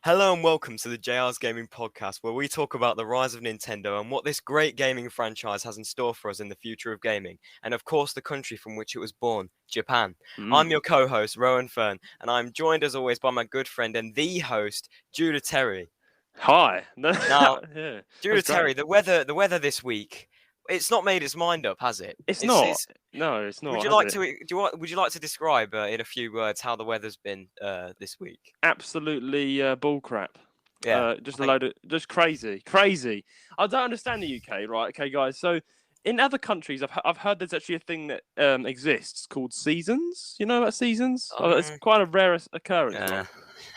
Hello and welcome to the JR's Gaming Podcast, where we talk about the rise of Nintendo and what this great gaming franchise has in store for us in the future of gaming, and of course the country from which it was born, Japan. I'm your co-host, Roan Fern, and I'm joined as always by my good friend and the host, Judah Terry. Hi. Now, Yeah, Judah that's great. Terry, the weather this week, it's not made its mind up, has it? It's It's, not. it's No, it's Would not, you has like it? to would you like to describe in a few words how the weather's been this week? Absolutely bull crap. Yeah, Just I a think load of just crazy. I don't understand the UK, right? Okay, guys. So in other countries, I've heard there's actually a thing that exists called seasons. You know about seasons? It's quite a rare occurrence, yeah. right?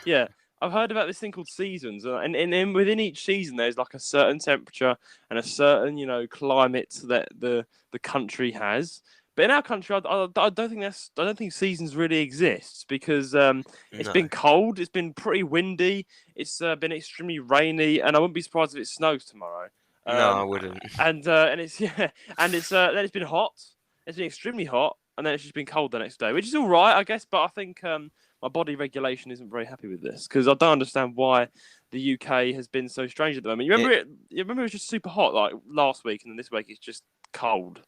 Yeah. I've heard about this thing called seasons, and within each season, there's like a certain temperature and a certain, climate that the country has. But in our country, I don't think seasons really exists because it's No. been cold, it's been pretty windy, it's been extremely rainy, and I wouldn't be surprised if it snows tomorrow. No, I Um, wouldn't. and it's yeah, and it's then it's been hot, it's been extremely hot, and then it's just been cold the next day, which is all right, I guess. But I think my body regulation isn't very happy with this because I don't understand why the UK has been so strange at the moment. It, You remember it was just super hot like last week, and then this week it's just cold.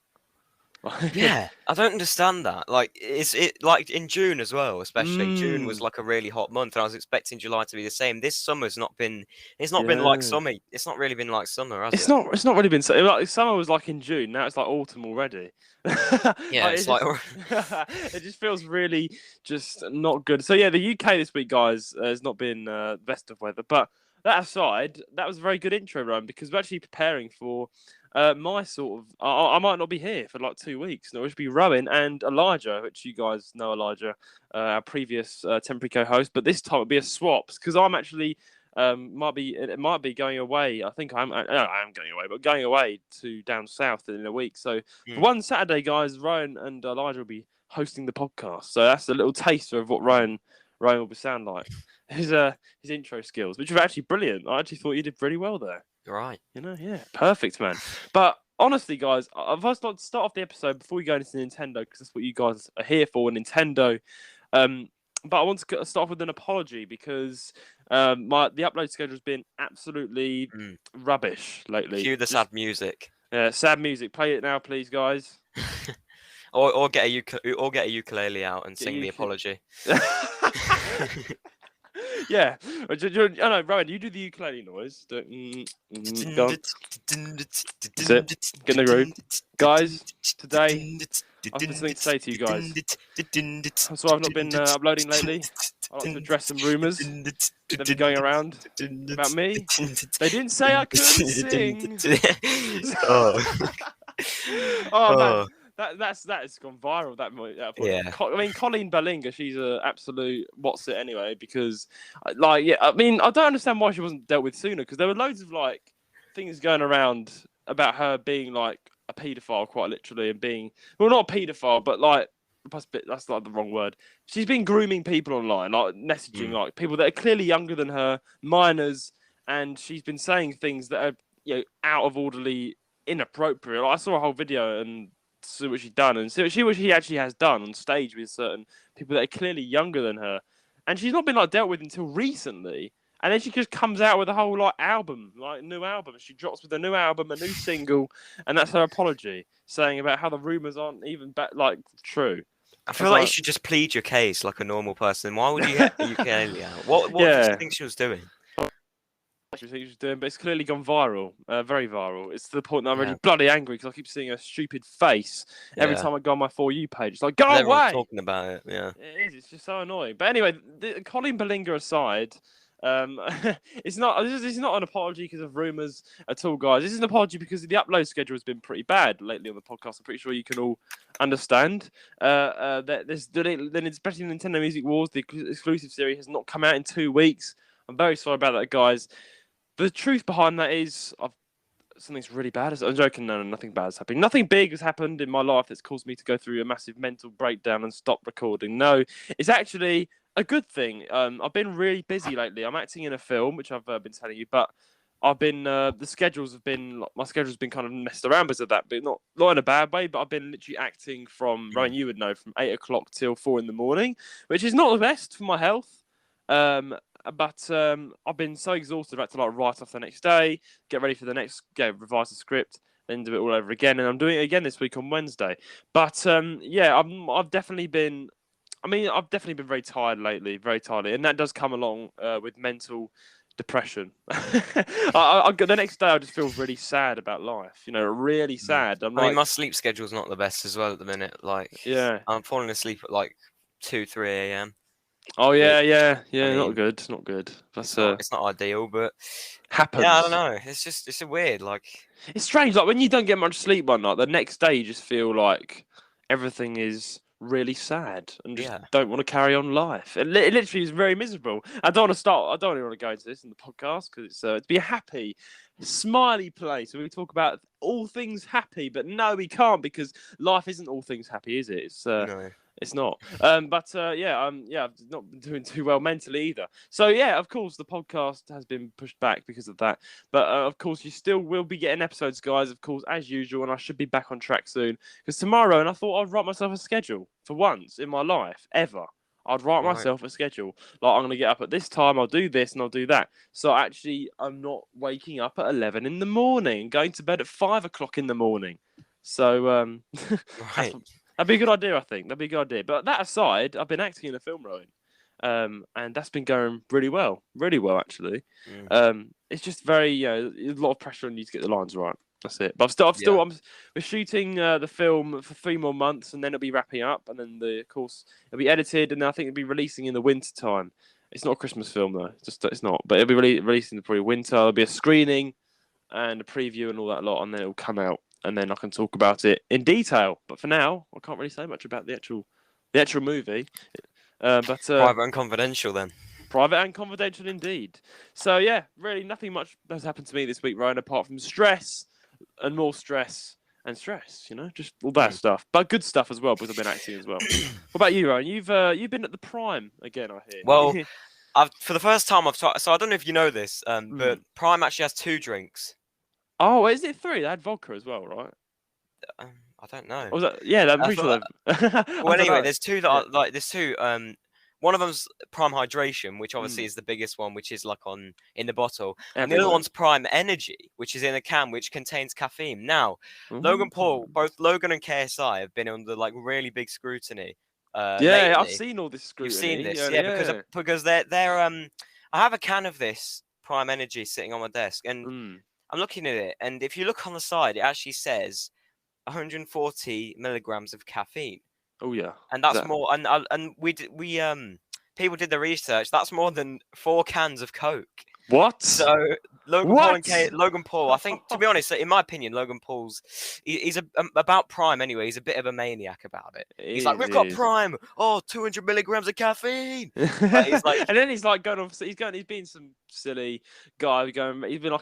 yeah, I don't understand that. Like, it like in June as well, especially. June was Mm, like a really hot month, and I was expecting July to be the same. This summer's not been. It's not been like yeah. summer. It's not really been like summer, has It's it? not. It's not really been so. Like summer was like in June. Now it's like autumn already. Yeah, Like, it's like. it just feels really just not good. So yeah, the UK this week, guys, has not been best of weather. But that aside, that was a very good intro run because we're actually preparing for my sort of. I might not be here for like 2 weeks. No, it should be Rowan and Elijah, which you guys know Elijah, our previous temporary co-host. But this time it'll be a swaps because I'm actually it might be going away. I think I am going away, but going away to down south in a week. So for Mm, one Saturday, guys, Ryan and Elijah will be hosting the podcast. So that's a little taster of what mm, Ryan will sound like. His intro skills, which are actually brilliant. I actually thought you did pretty well there. right. Yeah, perfect, man. But honestly, guys, I've first like to start off the episode before we go into Nintendo because that's what you guys are here for, Nintendo. Um, but I want to start off with an apology because the upload schedule has been absolutely Mm. rubbish lately. Cue the Just sad music, sad music. Play it now, please, guys. or get a ukulele out and Get sing you. the apology. Yeah. I know, Rowan, you do the ukulele noise. Go on. That's it. Get in the groove. Guys, today I've got something to say to you guys. I'm sorry I've not been uploading lately. I like to address some rumours that have been going around about me. They didn't say I couldn't sing. Oh, Oh man, oh, that has gone viral. yeah. I mean, Colleen Bellinger, she's a absolute what's it anyway. Because, like, yeah, I mean, I don't understand why she wasn't dealt with sooner. Because there were loads of like things going around about her being like a paedophile, quite literally, and being not a paedophile, but like that's like the wrong word. She's been grooming people online, like messaging Mm, like people that are clearly younger than her, minors, and she's been saying things that are out of orderly inappropriate. Like, I saw a whole video and see what she's done and see what she actually has done on stage with certain people that are clearly younger than her, and she's not been like dealt with until recently. And then she just comes out with a whole like album, like new album. She drops with a new album, a new single, and that's her apology, saying about how the rumors aren't even like true. I I was feel like you like, should just plead your case like a normal person. Why would you get a ukulele out? What did you yeah, think she was doing? she think she's doing, but it's clearly gone viral, very viral. It's to the point that I'm really Yeah, bloody angry because I keep seeing her stupid face every yeah. time I go on my For You page. It's like, go Everyone's away! talking about it. Yeah. It is. It's just so annoying. But anyway, Colin Bellinger aside, um, it's not. This is not an apology because of rumours at all, guys. This is an apology because the upload schedule has been pretty bad lately on the podcast. I'm pretty sure you can all understand. That then especially Nintendo Music Wars, the exclusive series has not come out in 2 weeks. I'm very sorry about that, guys. The truth behind that is, something's really bad. I'm joking. No, nothing bad has happened. Nothing big has happened in my life that's caused me to go through a massive mental breakdown and stop recording. No, it's actually a good thing. I've been really busy lately. I'm acting in a film, which I've been telling you, but I've been my schedule's been kind of messed around because of that, but not in a bad way. But I've been literally acting from Ryan, Mm. you would know, from 8 o'clock till 4 in the morning, which is not the best for my health. Um, but I've been so exhausted. I've had to like write off the next day, get ready for the next, revise the script, then do it all over again. And I'm doing it again this week on Wednesday. But I've definitely been. I mean, I've definitely been very tired lately, and that does come along with mental depression. The next day, I just feel really sad about life. Really sad. I mean, my sleep schedule's not the best as well at the minute. Like, yeah, I'm falling asleep at like 2, 3 a.m. Oh yeah, I mean, not good, not good. That's it's not ideal, but happens. yeah, I don't know. It's a weird, like, it's strange. Like when you don't get much sleep one night, the next day you just feel like everything is really sad and just don't want to carry on life. It literally is very miserable. I don't want to start. I don't really want to go into this in the podcast because it's to be a happy, smiley place where we talk about all things happy. But no, we can't because life isn't all things happy, is it? It's no. It's not. I've not been doing too well mentally either. So yeah, of course, the podcast has been pushed back because of that. But of course, you still will be getting episodes, guys. Of course, as usual, and I should be back on track soon. Because tomorrow, and I thought I'd write myself a schedule for once in my life ever. I'd write myself a schedule. Like I'm gonna get up at this time. I'll do this and I'll do that. So actually, I'm not waking up at 11 in the morning, going to bed at 5 o'clock in the morning. So that'd be a good idea, I think. That'd be a good idea. But that aside, I've been acting in a film, Rowan, and that's been going really well actually. It's just very, a lot of pressure on you to get the lines right. That's it. But we're shooting the film for 3 more months, and then it'll be wrapping up, and then of course, it'll be edited, and I think it'll be releasing in the winter time. It's not a Christmas film though. It's not. But it'll be releasing in probably winter. There'll be a screening, and a preview, and all that lot, and then it'll come out. And then I can talk about it in detail. But for now, I can't really say much about the actual movie. Private and confidential, then. Private and confidential, indeed. So yeah, really nothing much has happened to me this week, Ryan, apart from stress and more stress and stress. Just all that stuff, but good stuff as well because I've been acting as well. What about you, Ryan? You've been at the Prime again, I hear. Well, for the first time I've tried. So I don't know if you know this, but Prime actually has 2 drinks. Oh, is it 3? They had vodka as well, right? I don't know. Was that, yeah, I'm pretty sure. Well, anyway, there's 2 that are like there's 2. One of them's Prime Hydration, which obviously is the biggest one, which is like in the bottle, and the other one's Prime Energy, which is in a can, which contains caffeine. Now, Logan Paul, both Logan and KSI have been under like really big scrutiny. Lately. I've seen all this scrutiny. You've seen this, because they're I have a can of this Prime Energy sitting on my desk, and I'm looking at it, and if you look on the side, it actually says 140 milligrams of caffeine. Oh yeah, and that's more. And we people did the research. That's more than 4 cans of Coke. What? So Logan Paul. I think, to be honest, in my opinion, Logan Paul's he's about Prime anyway. He's a bit of a maniac about it. He's like, we've got Prime. 200 milligrams of caffeine. He's like, and then he's like going off. He's being some silly guy. He's been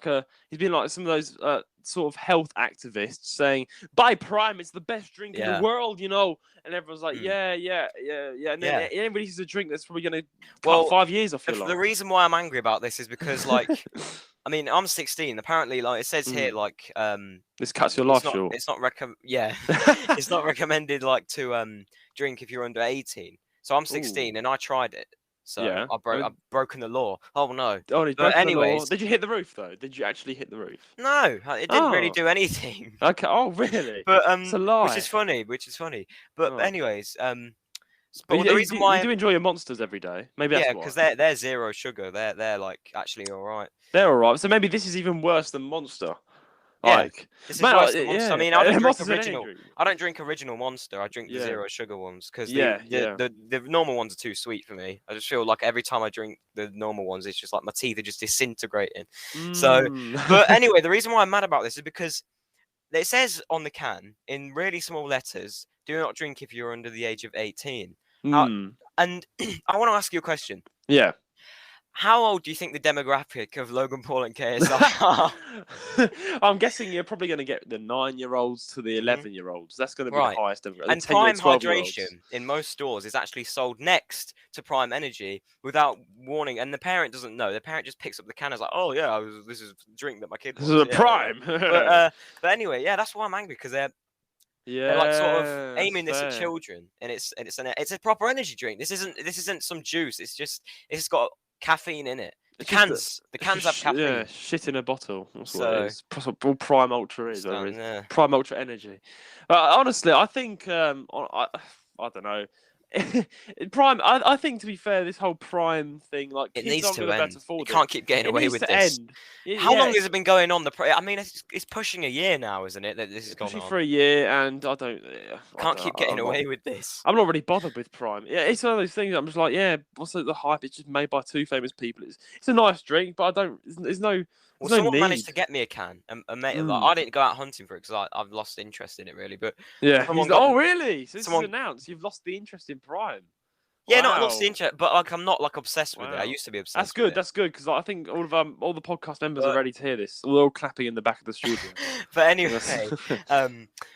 like some of those sort of health activists saying, buy Prime. It's the best drink in the world, And everyone's like, yeah. And then he releases a drink that's probably going to cut 5 years off your life. The reason why I'm angry about this is because, like, I mean, I'm 16. Apparently, like it says here, like, this cuts your life short. It's not it's not recommended, like, to drink if you're under 18. So I'm 16 and I tried it. So I've broken the law. Oh no! But anyways, did you hit the roof though? Did you actually hit the roof? No, it didn't really do anything. Okay. Oh really? But it's a lie. Which is funny. But anyways, but the reason why you do enjoy your monsters every day, maybe that's why. Because they're 0 sugar. They're like actually all right. They're all right. So maybe this is even worse than Monster. Like, this is worse than Monster. I mean, I don't drink original. I don't drink original Monster. I drink the 0 sugar ones because the normal ones are too sweet for me. I just feel like every time I drink the normal ones, it's just like my teeth are just disintegrating. So, but anyway, the reason why I'm mad about this is because it says on the can in really small letters, "Do not drink if you're under the age of 18." And I want to ask you a question. Yeah. How old do you think the demographic of Logan Paul and KSI are? I'm guessing you're probably going to get the 9-year-olds to the 11-year-olds. That's going to be the highest demographic. And Prime Hydration in most stores is actually sold next to Prime Energy without warning, and the parent doesn't know. The parent just picks up the can and is like, "Oh yeah, this is a drink that my kid wants." This is a Prime. But anyway, that's why I'm angry because they're like sort of aiming this at children, and it's a proper energy drink. This isn't some juice. It's got caffeine in it. The It's just cans have caffeine. Yeah, shit in a bottle. That's what So it is. That's what all Prime Ultra is. Whatever it is. yeah. Prime Ultra Energy. Honestly, I think I don't know. Prime. I think, to be fair, this whole Prime thing, like, It kids needs aren't to going to be able end. to You afford it. can't keep getting It away needs with to this. end. How long has it been going on? I mean, it's pushing a year now, isn't it? That this has gone Especially on. for a year, and I Can't keep getting I'm not- away with this. I'm not really bothered with Prime. Yeah, it's one of those things. I'm just like, yeah, what's the hype? It's just made by two famous people. It's a nice drink, but I don't. There's no. Well, There's no someone need. managed to get me a can, and mate, like, I didn't go out hunting for it because I've lost interest in it really. But Yeah, someone like, got oh really? So this someone. is announced. You've lost the interest in Prime. Yeah, not lost the Wow. interest, but like I'm not like obsessed with it. I Wow. used to be obsessed. That's with good. it. That's good, because I think all the podcast members are But- ready to hear this. We're all clapping in the back of the studio. But anyway,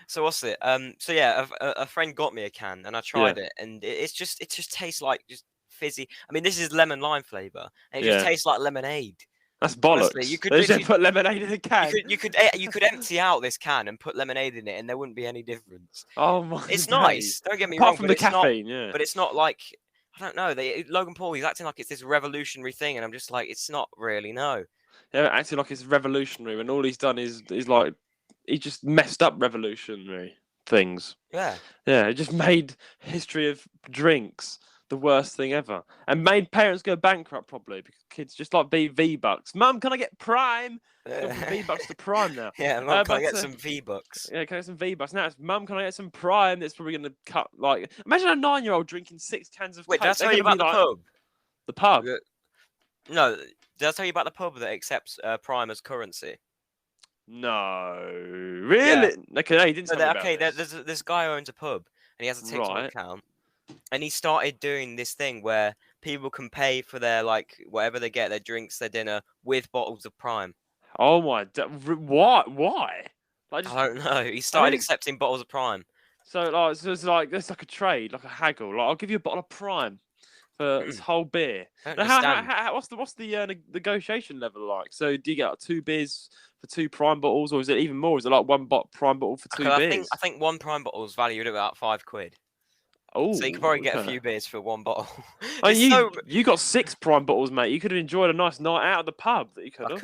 so what's it? So yeah, a friend got me a can, and I tried it, and it just tastes like just fizzy. I mean, this is lemon lime flavor, and it just tastes like lemonade. That's bollocks. Honestly, you could They just literally- put lemonade in a can. You could empty out this can and put lemonade in it, and there wouldn't be any difference. Oh my! It's days. nice. Don't get me Apart wrong. from But the it's not. caffeine, yeah. But it's not like, I don't know. Logan Paul, he's acting like it's this revolutionary thing, and I'm just like, it's not really. No. They're acting like it's revolutionary when all he's done is like he just messed up revolutionary things. Yeah. Yeah, it just made history of drinks the worst thing ever, and made parents go bankrupt probably because kids just like V-Bucks. Mum, can I get Prime? Go from V-Bucks to Prime now. Yeah, Mum, can I get some V-Bucks? Yeah, can I get some V-Bucks? Now it's, Mum, can I get some Prime? That's probably going to cut, like, imagine a 9-year-old drinking 6 cans of Wait, Coke. did I tell you about the pub? The pub? No, did I tell you about the pub that accepts Prime as currency? No, really? Yeah. Okay, no, he didn't So tell me about there's this guy who owns a pub, and he has a TikTok account, and he started doing this thing where people can pay for their, like, whatever they get, their drinks, their dinner, with bottles of Prime. Oh my! What? Why? Like, I don't know. He started accepting bottles of Prime. So it's like a trade, like a haggle. Like, I'll give you a bottle of Prime for this whole beer. Now, what's the negotiation level like? So do you get like 2 beers for 2 Prime bottles, or is it even more? Is it like 1 Prime bottle for 2 beers? I think 1 Prime bottle is valued at about £5. Oh, so you could probably get a few beers for 1 bottle. You got 6 Prime bottles, mate. You could have enjoyed a nice night out at the pub. That you could have. I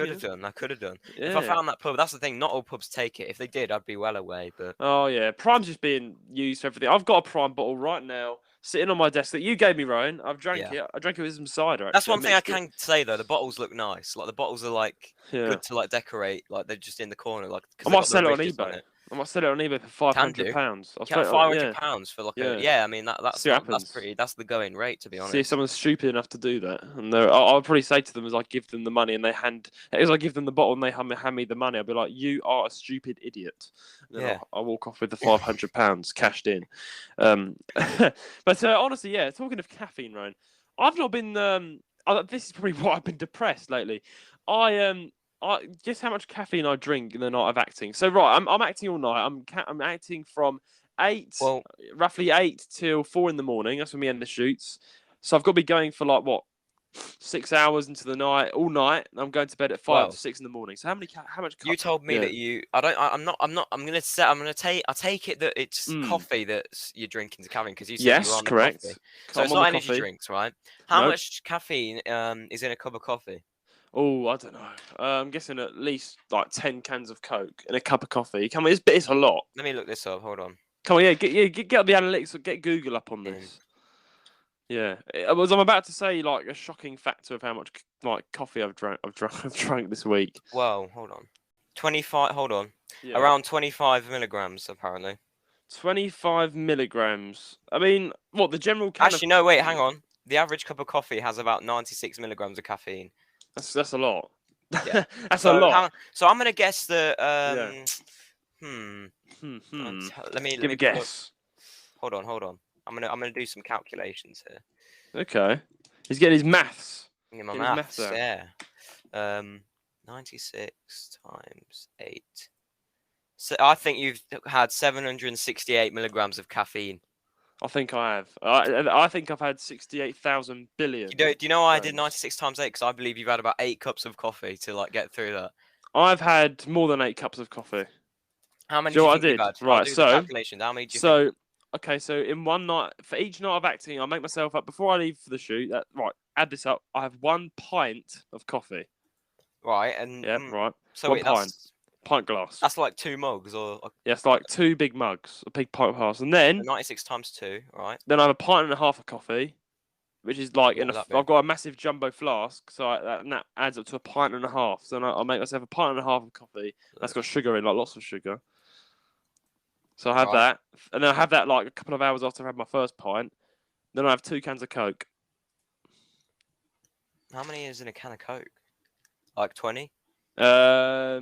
could have done. Yeah. If I found that pub, that's the thing. Not all pubs take it. If they did, I'd be well away. But oh yeah, Prime's just being used for everything. I've got a Prime bottle right now sitting on my desk that you gave me, Roan. I've drank it. I drank it with some cider. Actually. That's one thing I can say though. The bottles look nice. Like the bottles are like good to like decorate. Like they're just in the corner. Like I might sell it on eBay. I might sell it on eBay for £500. £500 for like I mean that's the going rate, to be honest. See if someone's stupid enough to do that, and I'll probably say to them as I give them the money and I give them the bottle and they hand me the money, I'll be like, "You are a stupid idiot." And then I'll walk off with the £500 cashed in. But honestly, yeah. Talking of caffeine, Roan, I've not been. This is probably why I've been depressed lately. I guess how much caffeine I drink in the night of acting. So I'm acting all night. I'm acting from roughly 8 till 4 in the morning. That's when we end the shoots. So I've got to be going for like 6 hours into the night, all night. And I'm going to bed at 5 to 6 in the morning. So how much? You told me that you. I take it that it's coffee that you're drinking to caffeine because you said you're on correct. Coffee. So it's not energy drinks, right? How much caffeine is in a cup of coffee? Oh, I don't know. I'm guessing at least like 10 cans of Coke and a cup of coffee. Come on, it's a lot. Let me look this up. Hold on. Come on, get up the analytics. Get Google up on this. Yeah, I'm about to say like a shocking factor of how much like coffee I've drunk this week. Well, hold on. 25. Hold on. Yeah. Around 25 milligrams apparently. 25 milligrams. I mean, what the general? Actually, no. Wait, hang on. The average cup of coffee has about 96 milligrams of caffeine. That's a lot. Yeah. That's a lot. So I'm gonna guess that. Let me give a guess. Hold on. I'm gonna do some calculations here. Okay. He's getting his maths. Yeah, my maths. Yeah. 96 times 8. So I think you've had 768 milligrams of caffeine. I think I have. I think I've had 68,000 billion. Do you know why I did 96 times 8? Because I believe you've had about 8 cups of coffee to like get through that. I've had more than 8 cups of coffee. How many? Do you think you've had? Right. So calculations. How many? Okay. So in one night, for each night of acting, I make myself up before I leave for the shoot. add this up. I have 1 pint of coffee. Right, and Yeah, right. so 1 wait, pint glass. that's like 2 mugs or Yeah, it's like 2 big mugs, a big pint glass, and then 96 times 2, right? I have a pint and a half of coffee, which is like What would that be? I've got a massive jumbo flask, so that adds up to a pint and a half. So then I'll make myself a pint and a half of coffee. That's got sugar in, like lots of sugar. So I have Right. that, and then I have that like a couple of hours after I have my first pint. Then I have 2 cans of Coke. How many is in a can of Coke? Like 20? Yeah,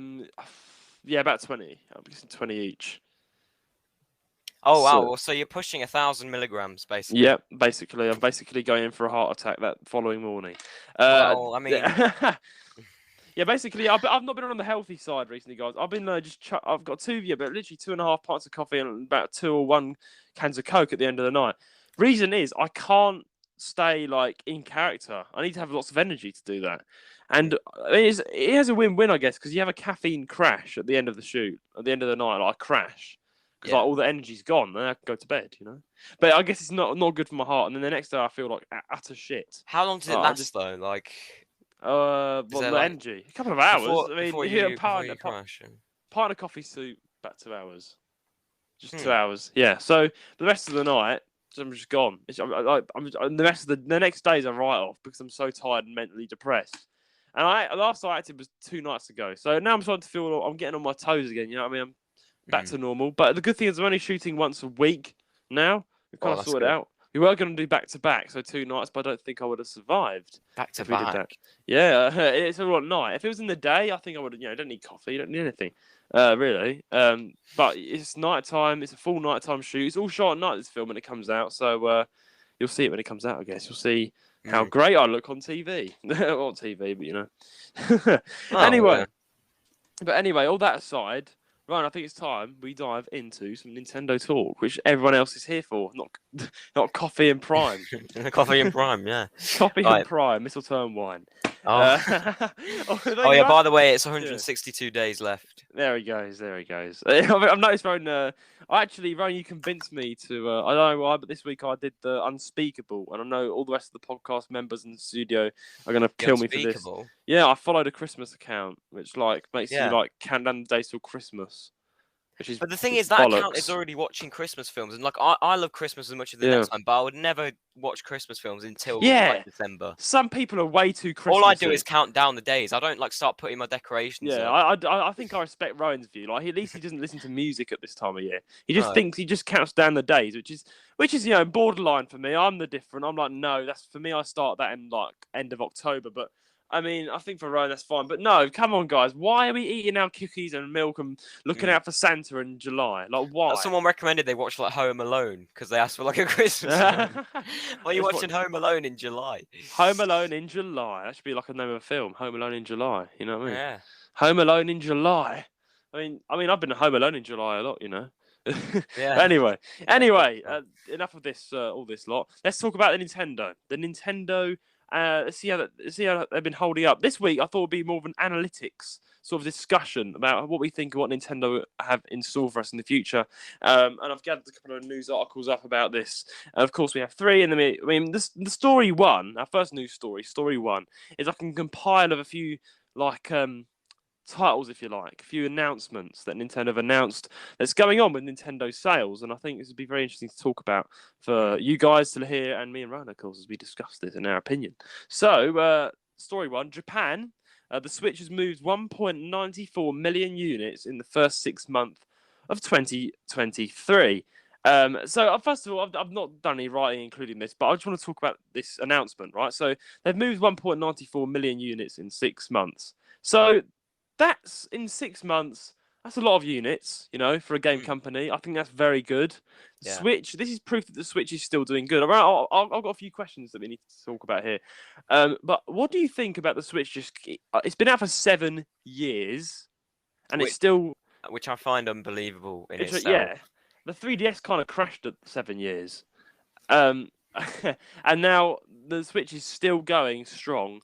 about 20. I'm guessing 20 each. Oh wow! So, Well, so you're pushing 1,000 milligrams basically. yeah, basically, I'm basically going in for a heart attack that following morning. Well, I mean, Yeah, basically, I've not been on the healthy side recently, guys. I've been I've got but literally 2.5 pints of coffee and about 2 or 1 cans of Coke at the end of the night. Reason is I can't stay like in character. I need to have lots of energy to do that, and it has a win-win, I guess, because you have a caffeine crash at the end of the shoot, at the end of the night, like a crash. Because like all the energy's gone, then I can go to bed, you know. But I guess it's not good for my heart. And then the next day I feel like utter shit. how long does it last though? Like, well, the energy, a couple of hours. Before you crash. Pint of coffee soup, about 2 hours, just 2 hours. Yeah. So the rest of the night, I'm just gone. The rest of the next day's a write off because I'm so tired and mentally depressed. And last I acted was 2 nights ago. So now I'm starting to feel I'm getting on my toes again. You know what I mean? I'm back to normal. But the good thing is I'm only shooting once a week now. We've kind of sorted it out. We were going to do back to back, so 2 nights, but I don't think I would have survived. Back to back. Yeah, it's all at night. If it was in the day, I think I would have. You don't need coffee, you don't need anything, really. But it's night time. It's a full nighttime shoot. It's all shot at night. This film when it comes out, so you'll see it when it comes out. I guess you'll see how great I look on TV. On TV, but you know. Anyway, all that aside. Right, I think it's time we dive into some Nintendo talk, which everyone else is here for, not coffee and prime. Coffee and prime, yeah. Coffee and prime, mistletoe and wine. Oh, yeah. By the way, it's 162 days left. There he goes. I've noticed, Roan. Roan, you convinced me to. I don't know why, but this week I did the unspeakable, and I know all the rest of the podcast members in the studio are going to kill me for this. Yeah, I followed a Christmas account, which makes you count down the days till Christmas. But the thing is, that account is already watching Christmas films, and I love Christmas as much as the next time, but I would never watch Christmas films until December. Some people are way too Christmassy. All I do is count down the days. I don't start putting my decorations. Yeah, I think I respect Rowan's view. Like at least he doesn't listen to music at this time of year. He just counts down the days, which is borderline for me. I'm the different. I'm like, no, that's for me. I start that in end of October, but. I mean, I think for Rowan that's fine, but no, come on, guys. Why are we eating our cookies and milk and looking out for Santa in July? Like, why? Someone recommended they watch Home Alone because they asked for a Christmas film. Why are you watching Home Alone in July? Home Alone in July. That should be like a name of a film. Home Alone in July. You know what I mean? Yeah. Home Alone in July. I mean, I've been Home Alone in July a lot, you know. Yeah. Anyway, enough of this, all this lot. Let's talk about the Nintendo. The Nintendo. Let's see how they've been holding up. This week, I thought it would be more of an analytics sort of discussion about what we think of what Nintendo have in store for us in the future. And I've gathered a couple of news articles up about this. And of course, we have 3. And the story 1, our first news story 1, is I can compile of a few titles, if you like, a few announcements that Nintendo have announced that's going on with Nintendo sales, and I think this would be very interesting to talk about for you guys to hear, and me and Rowan, of course, as we discuss this in our opinion. So, story 1, Japan, the Switch has moved 1.94 million units in the first 6 months of 2023. So first of all, I've not done any writing including this, but I just want to talk about this announcement, right? So they've moved 1.94 million units in 6 months. So that's in 6 months. That's a lot of units, for a game company. I think that's very good. Yeah. Switch. This is proof that the Switch is still doing good. I've got a few questions that we need to talk about here. But what do you think about the Switch? It's been out for 7 years, and it's still, which I find unbelievable in itself. Yeah, the 3DS kind of crashed at 7 years, and now the Switch is still going strong.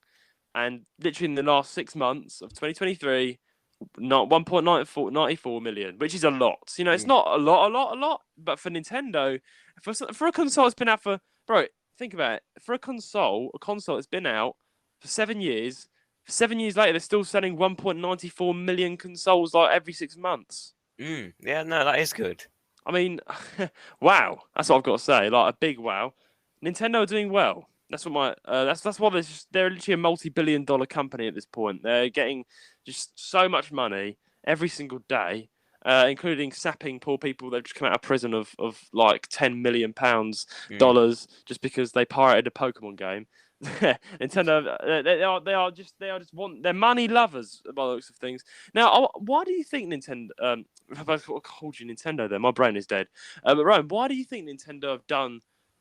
And literally in the last 6 months of 2023, 1.94 million, which is a lot. It's not a lot, but for Nintendo, for a console that's been out for think about it. For a console that's been out for 7 years. 7 years later, they're still selling 1.94 million consoles like every 6 months. Yeah, no, that is good. I mean, wow. That's what I've got to say. Like a big wow. Nintendo are doing well. That's what my that's why they're literally a multi-billion-dollar company at this point. They're getting just so much money every single day, including sapping poor people that've just come out of prison of like £10 million dollars just because they pirated a Pokemon game. Nintendo, they're money lovers by the looks of things. Now, why do you think Nintendo? Have I called you Nintendo? There, my brain is dead. But Ryan, why do you think Nintendo have done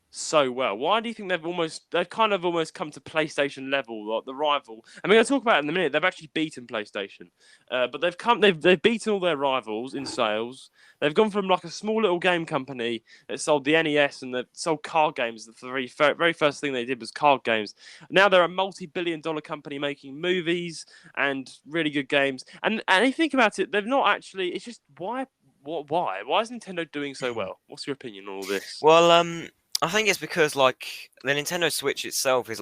so well? Why do you think they've kind of almost come to PlayStation level, like the rival? I mean, I'll talk about it in a minute. They've actually beaten PlayStation, but they've beaten all their rivals in sales. They've gone from like a small little game company that sold the NES and that sold card games. The very first thing they did was card games. Now they're a multi-billion-dollar company making movies and really good games. And if you think about it, they've not actually. It's just why. Why? Why is Nintendo doing so well? What's your opinion on all this? Well, I think it's because like the Nintendo Switch itself is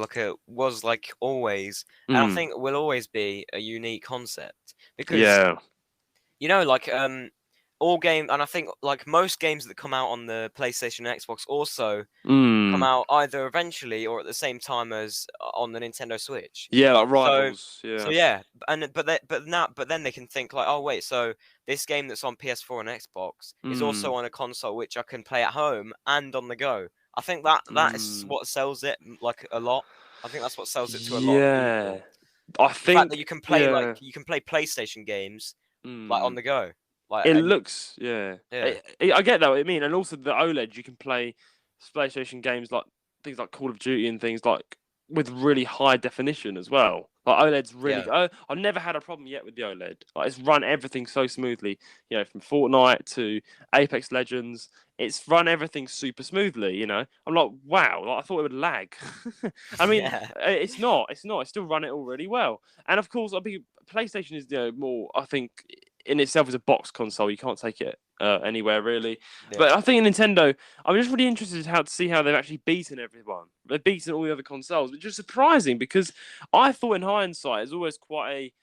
was always, and I think will always be a unique concept because like all game, and I think like most games that come out on the PlayStation and Xbox also come out either eventually or at the same time as on the Nintendo Switch. Yeah, like rivals. So yeah, but then they can think like, oh wait, so this game that's on PS4 and Xbox is also on a console which I can play at home and on the go. I think that is what sells it like a lot. I think that's what sells it to a lot of people. I The think fact that you can play PlayStation games like on the go. Like it looks, I get that what you mean, and also the OLED, you can play PlayStation games like things like Call of Duty and things like with really high definition as well. Like OLED's really. I've never had a problem yet with the OLED. Like it's run everything so smoothly. You know, from Fortnite to Apex Legends, it's run everything super smoothly. You know, I'm like, wow. Like I thought it would lag. I mean, it's not. It's not. It's still run it all really well. And of course, I think PlayStation is more. I think in itself is a box console. You can't take it anywhere really. But I think Nintendo, I'm just really interested to see how they've actually beaten everyone. They've beaten all the other consoles, which is surprising because I thought in hindsight it's always quite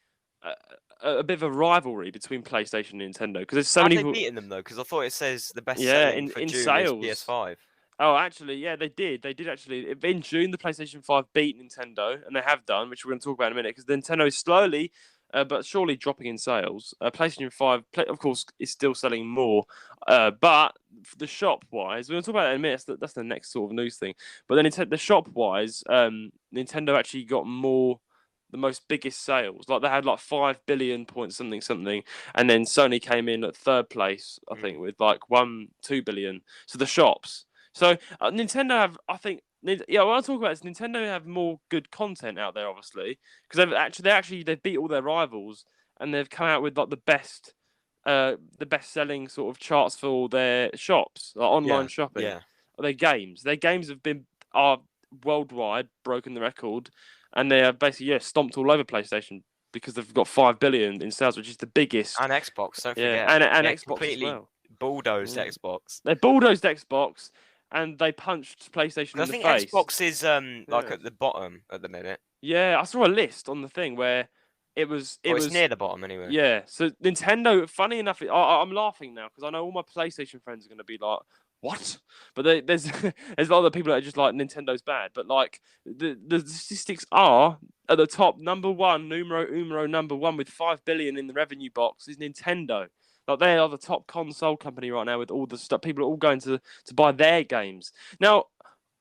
a bit of a rivalry between PlayStation and Nintendo because there's so many people beaten them though, because I thought it says the best selling for in June sales. is PS5. Oh, actually, yeah, they did. They did actually. In June, the PlayStation 5 beat Nintendo, and they have done, which we're going to talk about in a minute, because Nintendo is slowly but surely dropping in sales. PlayStation 5, of course, is still selling more, but the shop-wise, we're going to talk about that in a minute. That's the next sort of news thing. But then the shop-wise, Nintendo actually got the most biggest sales. Like they had like 5 billion point something, and then Sony came in at third place, I think, with like 2 billion. So the shops. So Nintendo have, I think, what I talk about is Nintendo have more good content out there, obviously, because they've beat all their rivals and they've come out with like the best selling sort of charts for all their shops, like online shopping. Yeah. Their games are worldwide broken the record, and they are basically stomped all over PlayStation because they've got 5 billion in sales, which is the biggest. And Xbox, don't forget. And Xbox completely as well. Bulldozed Xbox. They bulldozed Xbox. And they punched PlayStation in the face. I think Xbox is at the bottom at the minute. Yeah, I saw a list on the thing where it was near the bottom anyway. Yeah, so Nintendo. Funny enough, I'm laughing now because I know all my PlayStation friends are going to be like, "What?" But there's a lot of people that are just like Nintendo's bad. But like the statistics are at the top, number one, number one with 5 billion in the revenue box is Nintendo. Like they are the top console company right now with all the stuff. People are all going to buy their games. Now,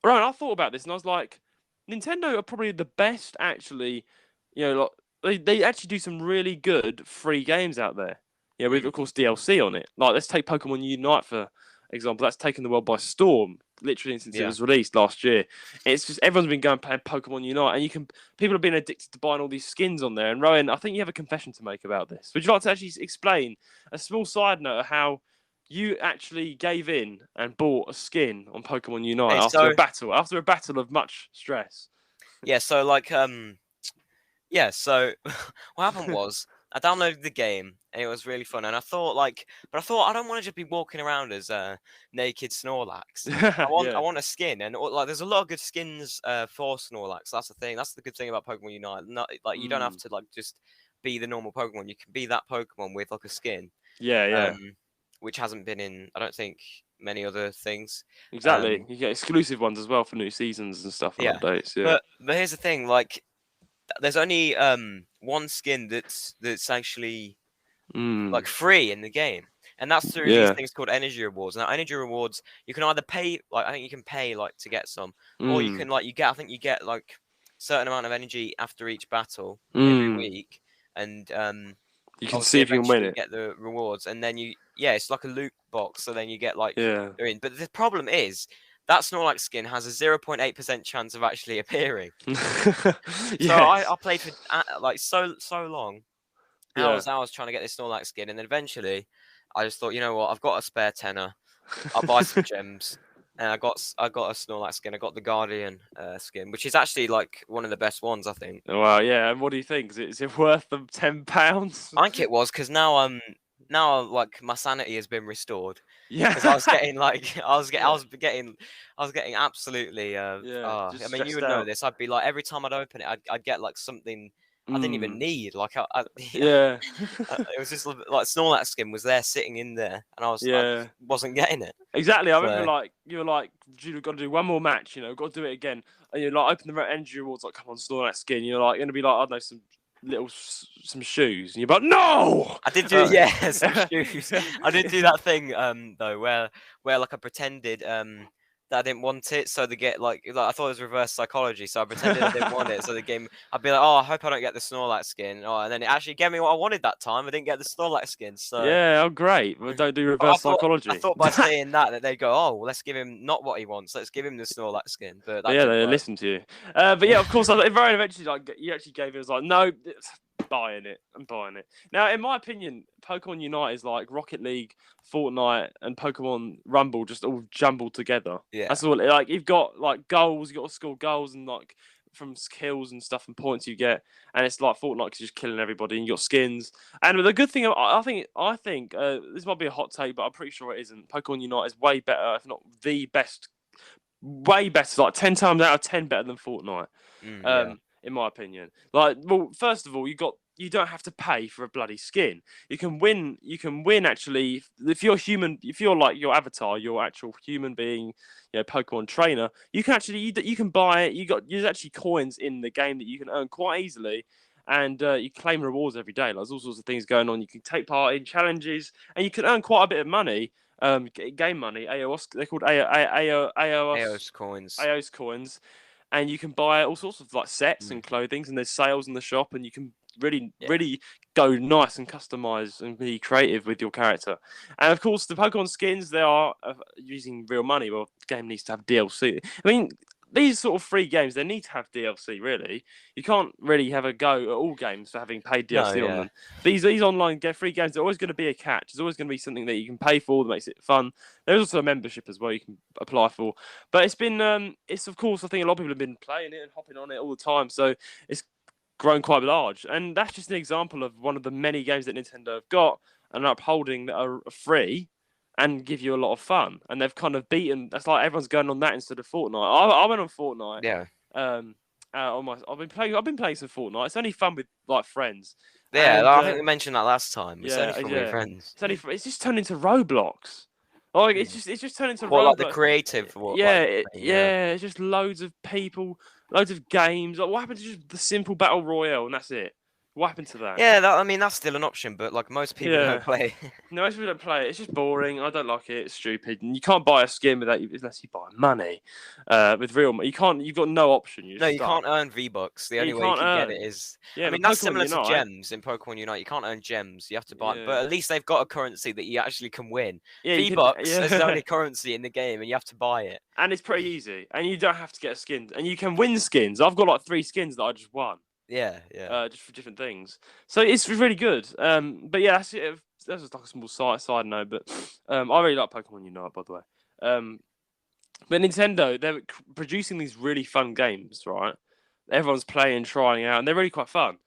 Ryan, I thought about this and I was like, Nintendo are probably the best actually. You know, like they actually do some really good free games out there. Yeah, with of course DLC on it. Like let's take Pokemon Unite for example. That's taken the world by storm, literally since it was released last year. It's just everyone's been going playing Pokemon Unite, and people have been addicted to buying all these skins on there. And Rowan, I think you have a confession to make about this. Would you like to actually explain a small side note of how you actually gave in and bought a skin on Pokemon Unite after a battle of much stress? Yeah. So like so what happened was I downloaded the game and it was really fun. And I thought I don't want to just be walking around as naked Snorlax. I Yeah. want a skin, and like there's a lot of good skins for Snorlax. That's the thing. That's the good thing about Pokemon Unite. Not like you don't have to like just be the normal Pokemon. You can be that Pokemon with like a skin. Yeah. Which hasn't been in, I don't think, many other things. Exactly. You get exclusive ones as well for new seasons and stuff and Yeah, updates. Yeah. but here's the thing, like there's only one skin that's actually like free in the game, and that's through these things called energy rewards. Now, energy rewards, you can either pay, like I think you can pay like to get some, or you can like I think you get like certain amount of energy after each battle every week, and you can obviously see if you can win eventually it. get the rewards, and then it's like a loot box, so then you get like Yeah. but the problem is that Snorlax skin has a 0.8% chance of actually appearing. So I played for like so long, hours trying to get this Snorlax skin, and then eventually I just thought, you know what, I've got a spare tenner, I'll buy some gems. And I got a Snorlax skin. I got the Guardian skin, which is actually like one of the best ones, I think. Wow, yeah. And what do you think? Is it worth them £10? I think it was, because now like my sanity has been restored. Yeah. Because I was getting like I was getting absolutely I just mean, you stressed would know out. this. I'd be like, every time I'd open it, I'd get like something I didn't even need. Like Yeah. it was just like Snorlax skin was there sitting in there, and I wasn't getting it. Exactly. I So, remember like you were like, you've got to do one more match, got to do it again. And you're like, open the energy rewards, like, come on, Snorlax skin. You're like, gonna be like, I don't know, some shoes. And you're like, no! I did do some shoes. I did do that thing though where like I pretended that I didn't want it, so they get like I thought it was reverse psychology, so I pretended I didn't want it, so the game I'd be like, oh, I hope I don't get the Snorlax skin, and then it actually gave me what I wanted that time. I didn't get the Snorlax skin, so yeah, oh great. Well, don't do reverse psychology. I thought by saying that they'd go, oh, well, let's give him not what he wants, let's give him the Snorlax skin, but that yeah, didn't they work. listen to you. But yeah, of course, very eventually, like you actually gave it. Was like, no, I'm buying it. Now, in my opinion, Pokemon Unite is like Rocket League, Fortnite, and Pokemon Rumble just all jumbled together. Yeah, that's all. Like you've got like goals, you got to score goals and like from skills and stuff and points you get, and it's like Fortnite because you're just killing everybody and you got skins. And the good thing, I think this might be a hot take, but I'm pretty sure it isn't. Pokemon Unite is way better, if not the best, way better, like 10 times out of 10 better than Fortnite. In my opinion. Like, well, first of all, you don't have to pay for a bloody skin. You can win actually if you're human, if you're like your avatar, your actual human being, Pokemon trainer, you can actually you can buy it. There's actually coins in the game that you can earn quite easily. And you claim rewards every day. Like, there's all sorts of things going on. You can take part in challenges, and you can earn quite a bit of money. Game money, AOS. They're called AOS coins. AOS coins, and you can buy all sorts of like sets and clothings, and there's sales in the shop, and you can really go nice and customize and be creative with your character. And of course, the Pokemon skins, they are using real money. Well, the game needs to have DLC. I mean, these sort of free games, they need to have DLC, really. You can't really have a go at all games for having paid DLC on them. These online free games, they're always going to be a catch. There's always going to be something that you can pay for that makes it fun. There's also a membership as well you can apply for. But it's been, it's of course, I think a lot of people have been playing it and hopping on it all the time. So it's grown quite large. And that's just an example of one of the many games that Nintendo have got and are upholding that are free and give you a lot of fun. And they've kind of beaten. That's like everyone's going on that instead of Fortnite. I went on Fortnite. Yeah. I've been playing some Fortnite. It's only fun with like friends. Yeah, and, I think we mentioned that last time. It's only fun with friends. It's just turned into Roblox. Like it's just turned into Roblox. Like the creative. It's just loads of people, loads of games. Like, what happened to just the simple battle royale and that's it? What happened to that? Yeah, I mean that's still an option, but like most people don't play. No, most people don't play it. It's just boring. I don't like it. It's stupid, and you can't buy a skin unless you buy money. With real money, you can't. You've got no option. You can't earn V-Bucks. The only way you can get it is. Yeah, I mean that's similar to gems in Pokemon Unite. You can't earn gems. You have to buy. But at least they've got a currency that you actually can win. Yeah, V-Bucks is the only currency in the game, and you have to buy it. And it's pretty easy, and you don't have to get a skin, and you can win skins. I've got like 3 skins that I just won. Yeah. Just for different things. So it's really good. But yeah, that's it. That's just like a small side note. But I really like Pokemon Unite, by the way. But Nintendo, they're producing these really fun games, right? Everyone's playing, trying out, and they're really quite fun.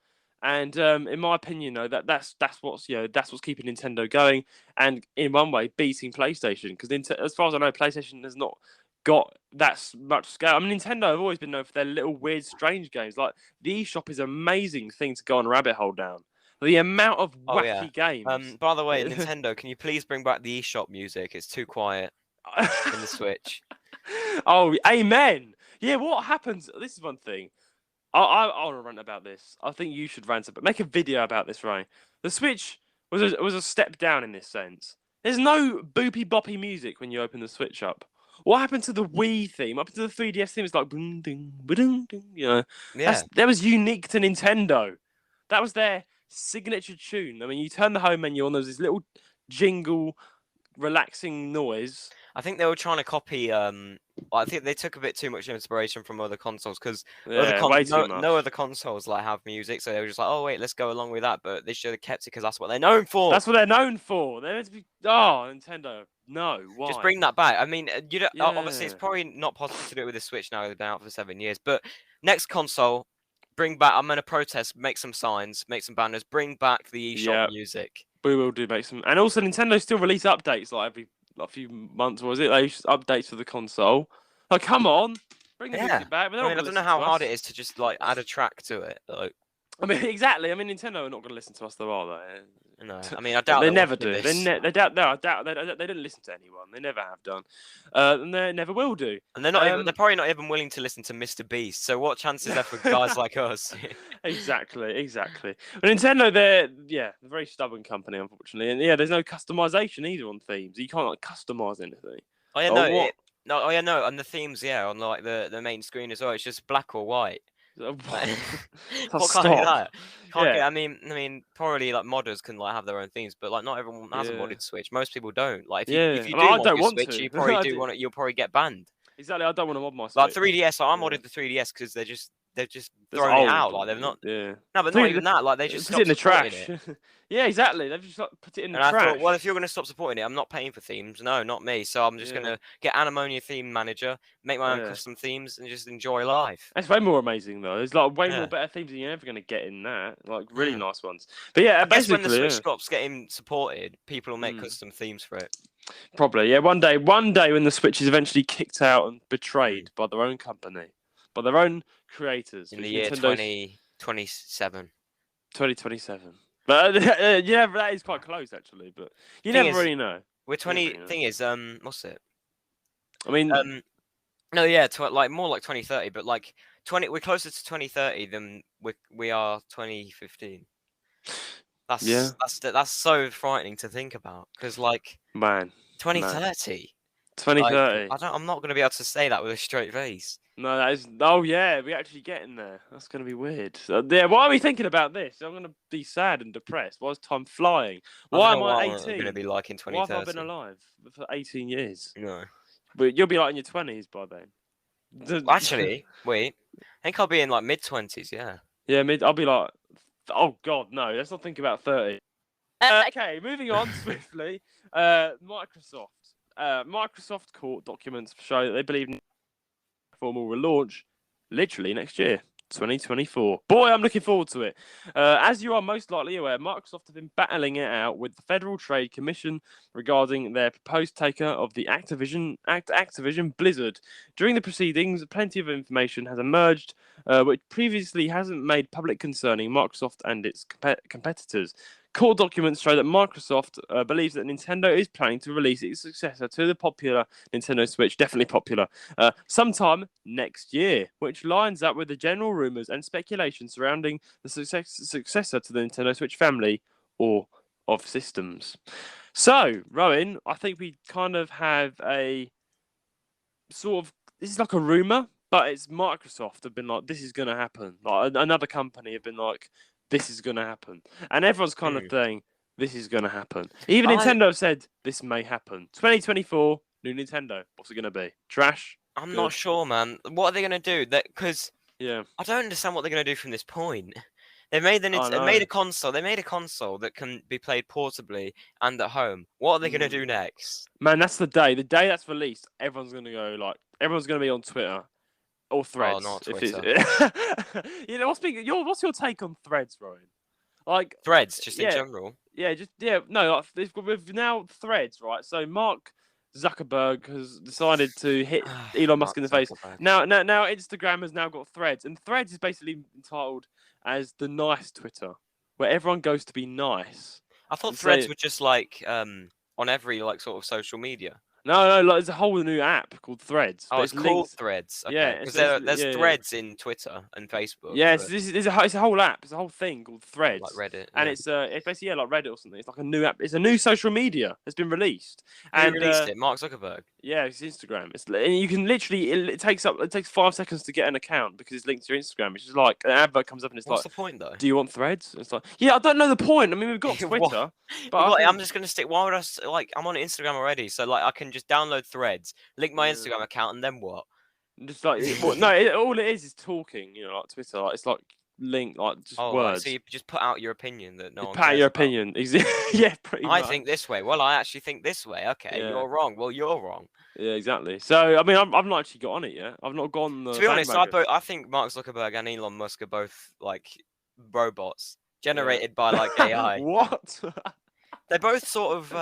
And in my opinion, that's what's that's what's keeping Nintendo going, and in one way beating PlayStation, because as far as I know, PlayStation has not got that much scale. I mean, Nintendo have always been known for their little weird, strange games. Like the eShop is an amazing thing to go on a rabbit hole down. The amount of Oh yeah. wacky games. By the way, Nintendo, can you please bring back the eShop music? It's too quiet in the Switch. Oh, amen. Yeah, what happens? This is one thing. I want to rant about this. I think you should rant about. Make a video about this, Ryan. The Switch was a step down in this sense. There's no boopy boppy music when you open the Switch up. What happened to the Wii theme? Up to the 3DS theme, it's like boom, ding, ba-ding, ding, Yeah. That was unique to Nintendo. That was their signature tune. I mean, you turn the home menu on, there's this little jingle, relaxing noise. I think they were trying to copy. I think they took a bit too much inspiration from other consoles because no other consoles like have music, so they were just like, oh wait, let's go along with that. But they should have kept it because that's what they're known for. That's what they're known for. They're meant to be. Oh, Nintendo. No, why? Just bring that back. I mean, you don't. Obviously, it's probably not possible to do it with the Switch now. They've been out for 7 years. But next console, bring back. I'm gonna protest. Make some signs. Make some banners. Bring back the eShop music. We will do make some. And also, Nintendo still release updates like every few months. Was it? They updates for the console. Like, come on, bring the music back. But I don't know how hard it is to just like add a track to it. Like, I mean, exactly. I mean, Nintendo are not going to listen to us, though, are they? No, I mean, I doubt they never do. They doubt. No, I doubt. They don't listen to anyone. They never have done, and they never will do. And they're not. They're probably not even willing to listen to Mr. Beast. So what chance is there for guys like us? Exactly. But Nintendo, they're a very stubborn company, unfortunately, and there's no customization either on themes. You can't like customize anything. Oh yeah, no, and the themes, on like the main screen as well. It's just black or white. What kind of that? I mean, probably like modders can like have their own themes, but like not everyone has a modded Switch. Most people don't. Like if you do mod your Switch, you probably you'll probably get banned. Exactly, I don't want to mod my Switch. Like 3DS, I modded the 3DS because they've just thrown it out. Like they've not. Yeah. No, but not even that. Like they just put it in the trash. Yeah, exactly. They've just put it in the trash. I thought, well, if you're going to stop supporting it, I'm not paying for themes. No, not me. So I'm just going to get Animonia Theme Manager, make my own custom themes, and just enjoy life. It's way more amazing though. There's like way more better themes than you're ever going to get in that. Like really nice ones. But yeah, basically, when the Switch stops getting supported, people will make custom themes for it. Probably, yeah. One day when the Switch is eventually kicked out and betrayed by their own company, by their own creators. In the year 2027. 2027. But that is quite close actually. But you never really know. We're 20. Thing is, what's it? I mean, no, yeah, like more like 2030. But like 20, we're closer to 2030 than we are 2015. That's so frightening to think about because like 2030. 2030. Like, I'm not going to be able to say that with a straight face. No, that is. Oh yeah, we're actually getting there. That's going to be weird. Why are we thinking about this? I'm going to be sad and depressed. Why is time flying? Why am I 18? Going to be like in 2030. Why have I been alive for 18 years? No, but you'll be like in your 20s by then. Actually, wait. I think I'll be in like mid-20s. Yeah. Yeah, I'll be like. Oh God, no. Let's not think about 30. Okay, moving on swiftly. Microsoft. Microsoft court documents show that they believe platform will relaunch literally next year, 2024. Boy, I'm looking forward to it. As you are most likely aware, Microsoft have been battling it out with the Federal Trade Commission regarding their proposed takeover of the Activision Blizzard. During the proceedings, plenty of information has emerged which previously hasn't made public concerning Microsoft and its competitors. Court documents show that Microsoft believes that Nintendo is planning to release its successor to the popular Nintendo Switch, definitely popular, sometime next year, which lines up with the general rumors and speculation surrounding the successor to the Nintendo Switch family or of systems. So, Rowan, I think we kind of have a sort of, this is like a rumor, but it's Microsoft have been like, this is going to happen. Like another company have been like, this is going to happen. And everyone's kind of saying, this is going to happen. Even Nintendo have said, this may happen. 2024, new Nintendo. What's it going to be? Trash? I'm not sure, man. What are they going to do? Because I don't understand what they're going to do from this point. They made a console. They made a console that can be played portably and at home. What are they going to do next? Man, that's the day. The day that's released, everyone's going to go everyone's going to be on Twitter. Or Threads. Oh, not Twitter. What's your take on Threads, Ryan? Like Threads, just in yeah, general. no, like, we've now Threads, right? So Mark Zuckerberg has decided to hit Elon Musk Mark in the face. Zuckerberg. Now Instagram has now got Threads, and Threads is basically entitled as the nice Twitter, where everyone goes to be nice. I thought And Threads so were just like on every like sort of social media. no, like, there's a whole new app called Threads, Oh, but it's it's called linked. Threads. Yeah, Okay, because it's there's yeah. Threads in Twitter and Facebook, Yes, but it's a whole app. It's a whole thing called like Threads, Reddit. and Yeah. it's basically like Reddit or something. It's like a new app. It's a new social media that's been released, Who and released it? Mark Zuckerberg. yeah, it's Instagram. And you can literally it takes 5 seconds to get an account because it's linked to your Instagram. It's just like an advert comes up and it's What's like, the point though? "Do you want Threads?" It's like, yeah, I don't know the point. I mean, we've got What? Twitter, but We've I got, I'm think just gonna stick. Why would like? I'm on Instagram already, so like I can just download Threads, link my yeah, Instagram account, and then what? just like all it is talking. You know, like Twitter. Like, it's like link, like just Oh, like so words. you just put out your opinion that no Just one pat cares your about. opinion. Yeah, pretty I think much. this way. Well, I actually think this way. Okay, Yeah. you're wrong. Well, you're wrong. Yeah, exactly. So I mean, I've not actually got on it yet. I've not gone To the be honest, bandwagon. I think Mark Zuckerberg and Elon Musk are both like robots Yeah. generated by like AI. What? They both sort of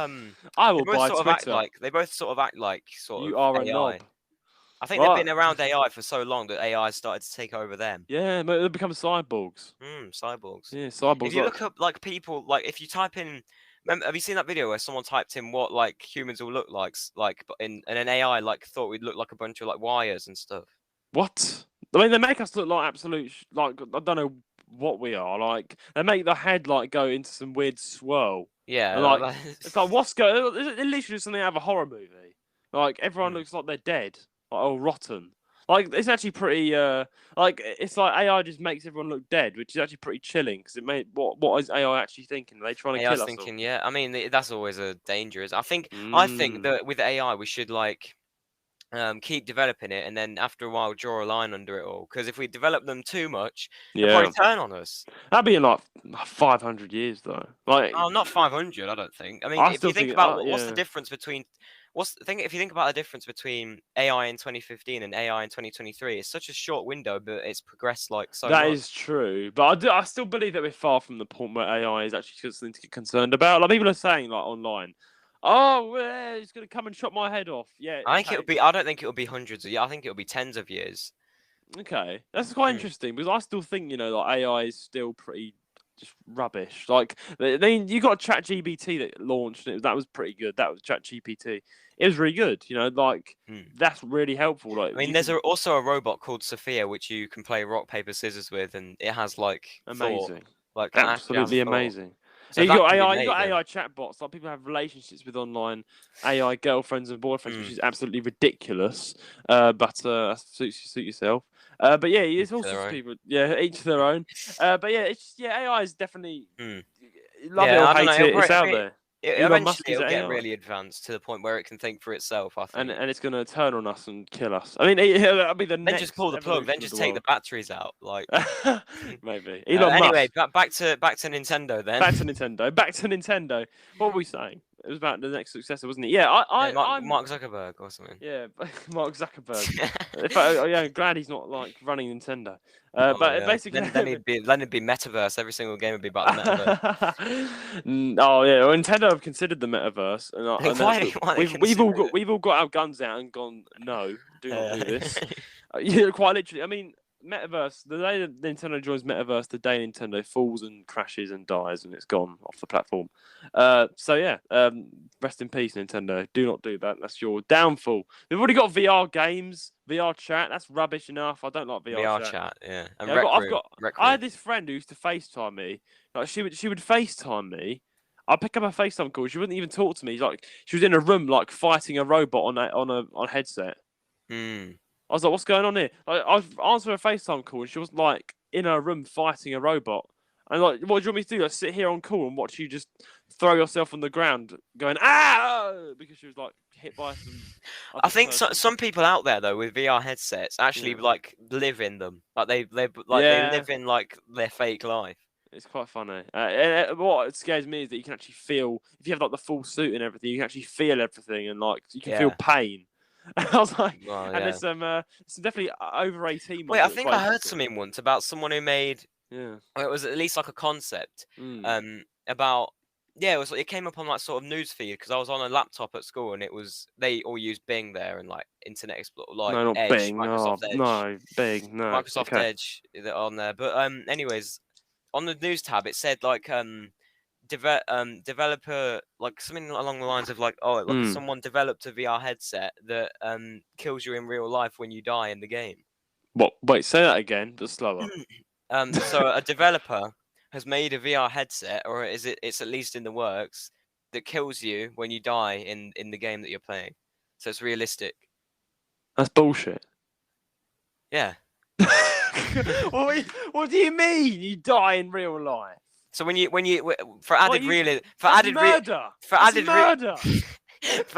I they will both buy sort of act Twitter. like they both sort of act like sort You of are a AI. knob. I think they've Right. been around AI for so long that AI started to take over them. Yeah, but they become cyborgs. Cyborgs. Yeah, If cyborgs. you Like, look up like people, like if you type in, have you seen that video where someone typed in what like humans will look like, and an AI like thought we'd look like a bunch of like wires and stuff. what? I mean, they make us look like absolute. Like, I don't know what we are. Like, they make the head like go into some weird swirl. Yeah, And like, it's like what's going? It's literally something out of a horror movie. Like, everyone looks like they're dead, like all rotten. Like, it's actually pretty. Like, it's like AI just makes everyone look dead, which is actually pretty chilling because it made what is AI actually thinking? Are they trying to AI's kill us all? thinking, yeah. I mean, that's always a danger. I think Mm. that with AI we should like keep developing it, and then after a while draw a line under it all. Because if we develop them too much, they'll Yeah, probably turn on us. that'd be in like 500 years though. Like, Oh, not 500, I don't think. I mean, I if you still think think, about what's the yeah, difference between if you think about the difference between AI in 2015 and AI in 2023, it's such a short window, but it's progressed like so that much. is true. But I still believe that we're far from the point where AI is actually something to get concerned about. Like people are saying, like online, oh, yeah, it's gonna come and chop my head off. Yeah, I think okay, I don't think it'll be hundreds of years. I think it'll be tens of years. okay, that's quite Hmm. interesting because I still think like AI is still pretty just rubbish. Like, you got ChatGPT that launched, and that was pretty good. That was ChatGPT. It was really good. Like Hmm. that's really helpful. Like I mean, you there's can also a robot called Sophia, which you can play rock paper scissors with, and it has like thought, amazing. like can actually have a Absolutely thought. amazing. So And if you that got can be AI, you made, got then AI chatbots. Like people have relationships with online AI girlfriends and boyfriends, which hmm, is absolutely ridiculous. But suit yourself. But yeah, each it's all to their sorts of own. people. Yeah, each to their own. But yeah, it's just, yeah, AI is definitely Hmm. love it Yeah, or I don't know. hate It'll it. probably, It's I out mean, there. Elon Musk eventually is it'll get AI. really advanced to the point where it can think for itself. I And think. it's going to turn on us and kill us. I mean, that'll be the Then just next pull the plug. Then evolution of just the take the world. batteries out. Like. Maybe Elon Anyway, Musk. back to Nintendo then. Back to Nintendo. Back to Nintendo. What were we saying? It was about the next successor, wasn't it? Yeah, Yeah, I'm. Mark Zuckerberg or something. Yeah, Mark Zuckerberg. In fact, yeah, I'm glad he's not like running Nintendo. Oh But yeah. basically, Then it'd be metaverse. Every single game would be about the metaverse. Oh yeah, well, Nintendo have considered the metaverse, and Why they we've all consider got it? our guns out and gone, no, do not do this. Uh, Yeah, quite literally. I mean, metaverse. The day that Nintendo joins metaverse, the day Nintendo falls and crashes and dies, and it's gone off the platform. So yeah, rest in peace, Nintendo. Do not do that. That's your downfall. We've already got VR games, VR chat. That's rubbish enough. I don't like VR VR chat. chat, yeah, and Yeah, Rec Room, Rec I Room. had this friend who used to FaceTime me. Like she would FaceTime me. I'd pick up a FaceTime call. She wouldn't even talk to me. Like she was in a room, like fighting a robot on a headset. Hmm. I was like, "What's going on here?" Like, I've answered a FaceTime call, and she was like in her room fighting a robot. And like, what do you want me to do? Like, sit here on call and watch you just throw yourself on the ground, going ah, because she was like hit by some. I Other think person. some people out there though with VR headsets actually Yeah. like live in them. Like they Yeah, live in like their fake life. it's quite funny. And what scares me is that you can actually feel if you have like the full suit and everything, you can actually feel everything and like you can feel Yeah. pain. I was like, Well, and yeah. there's some definitely over 18 Wait, ones I that are think quite I heard interesting. something once about someone who made Yeah. Or it was at least like a concept about. Yeah, it came up on like sort of news feed because I was on a laptop at school and they all used Bing there and like Internet Explorer, like No, not Edge, Bing. Oh, Microsoft Edge, no, Bing. No. Microsoft Okay. Edge on there. But anyways, on the news tab it said like developer, like something along the lines of like, oh, like someone developed a VR headset that kills you in real life when you die in the game. What? Wait, say that again, but slower. So a developer has made a VR headset, or it's at least in the works, that kills you when you die in the game that you're playing. So it's realistic. That's bullshit. Yeah. What do you mean? You die in real life? So when you for added realism, for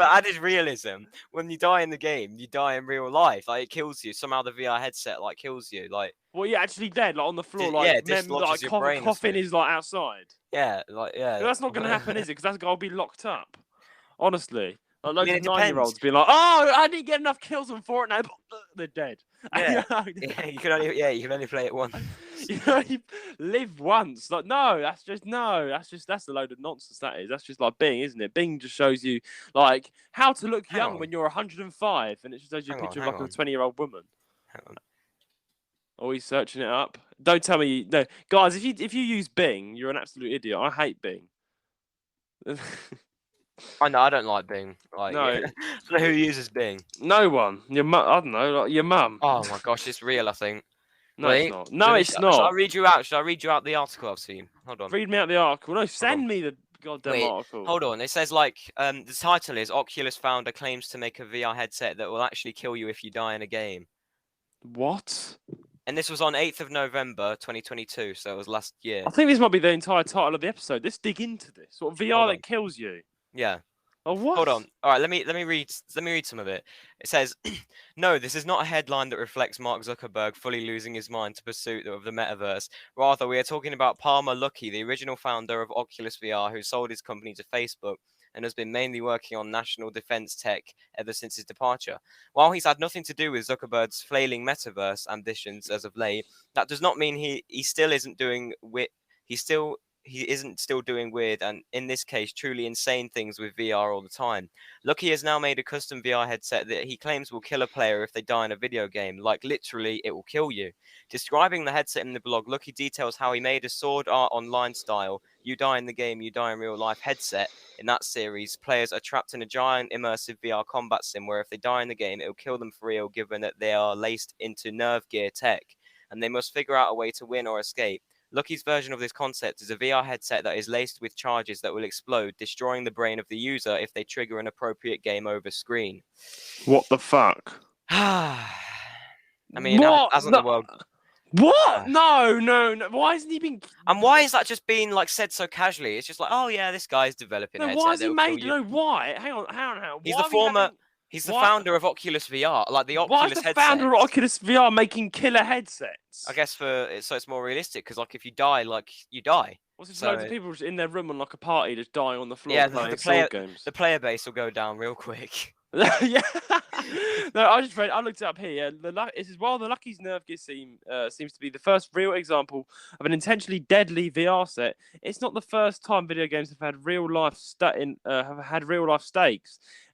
added realism, when you die in the game, you die in real life. Like it kills you. Somehow the VR headset like kills you. Like. Well, you're actually dead, like on the floor, dislodges your brain coffin is like outside. Yeah, like yeah. But that's not gonna happen, is it? Because that's gotta be locked up. Honestly, like loads of 9-year-olds being like, "Oh, I didn't get enough kills on Fortnite." They're dead. Yeah, you can only play it once. You only live once. Like that's a load of nonsense. That's just like Bing, isn't it? Bing just shows you like how to look young when you're 105, and it just shows you a picture of like a 20-year-old woman. Hang on. Always searching it up. Don't tell me no, guys. If you use Bing, you're an absolute idiot. I hate Bing. I know I don't like Bing. Like, no, so who uses Bing? No one. Your mum. I don't know. Like your mum. Oh my gosh, it's real. I think. No, it's not. No, it's not. Should I read you out? Should I read you out the article I've seen? Hold on. Read me out the article. No, send me the goddamn article. Hold on. It says like the title is Oculus founder claims to make a VR headset that will actually kill you if you die in a game. What? And this was on 8th of November 2022, so it was last year. I think this might be the entire title of the episode. Let's dig into this. What VR that kills you? Yeah. Oh, what? Hold on. All right, let me read some of it. It says, "No, this is not a headline that reflects Mark Zuckerberg fully losing his mind to pursuit of the metaverse. Rather, we are talking about Palmer Luckey, the original founder of Oculus VR, who sold his company to Facebook and has been mainly working on national defense tech ever since his departure. While he's had nothing to do with Zuckerberg's flailing metaverse ambitions as of late, that does not mean he still isn't doing he isn't still doing weird and, in this case, truly insane things with VR all the time. Luckey has now made a custom VR headset that he claims will kill a player if they die in a video game. Like, literally, it will kill you. Describing the headset in the blog, Luckey details how he made a Sword Art Online style, you die in the game, you die in real life headset. In that series, players are trapped in a giant immersive VR combat sim where if they die in the game, it will kill them for real, given that they are laced into nerve gear tech, and they must figure out a way to win or escape. Luckey's version of this concept is a VR headset that is laced with charges that will explode, destroying the brain of the user if they trigger an appropriate game over screen. What the fuck? I mean, hasn't the world... What? No. Why hasn't he been... And why is that just being like said so casually? It's just like, oh yeah, this guy's developing a headset. Why has he made... No, why? Hang on. He's the founder of Oculus VR, like the Oculus headset. Why is the founder of Oculus VR making killer headsets? I guess so it's more realistic, because like if you die, like you die. What's it? Loads of people just in their room on like a party just dying on the floor. Yeah, playing sword games. The player base will go down real quick. Yeah. No, I looked it up here. Yeah, it says while the Lucky's nerve gear seems to be the first real example of an intentionally deadly VR set, it's not the first time video games have had real life stakes.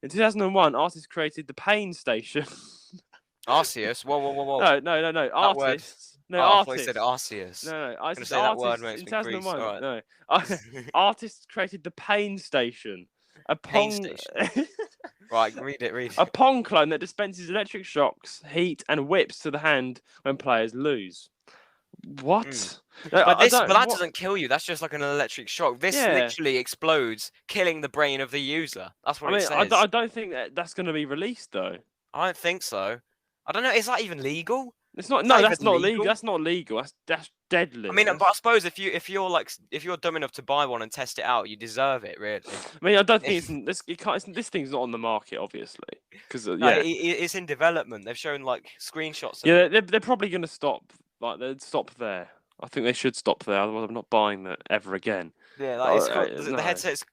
In 2001, artists created the Pain Station. Arceus? Whoa. No. Artists. No, I thought you said Arceus. No. I was going to say that word makes me 2001. Right. No. Artists created the Pain Station. Right, read it. A Pong clone that dispenses electric shocks, heat, and whips to the hand when players lose. What? But that doesn't kill you. That's just like an electric shock. This literally explodes, killing the brain of the user. That's what it says. I don't think that's going to be released, though. I don't think so. I don't know. Is that even legal? It's not. No, that's not legal. That's not legal. That's deadly. I mean, but I suppose if you're dumb enough to buy one and test it out, you deserve it, really. I mean, I don't think this thing's not on the market, obviously, because it's in development. They've shown like screenshots. They're probably going to stop. Like they'd stop there. I think they should stop there. Otherwise, I'm not buying that ever again. Yeah, like it's called the No. headset's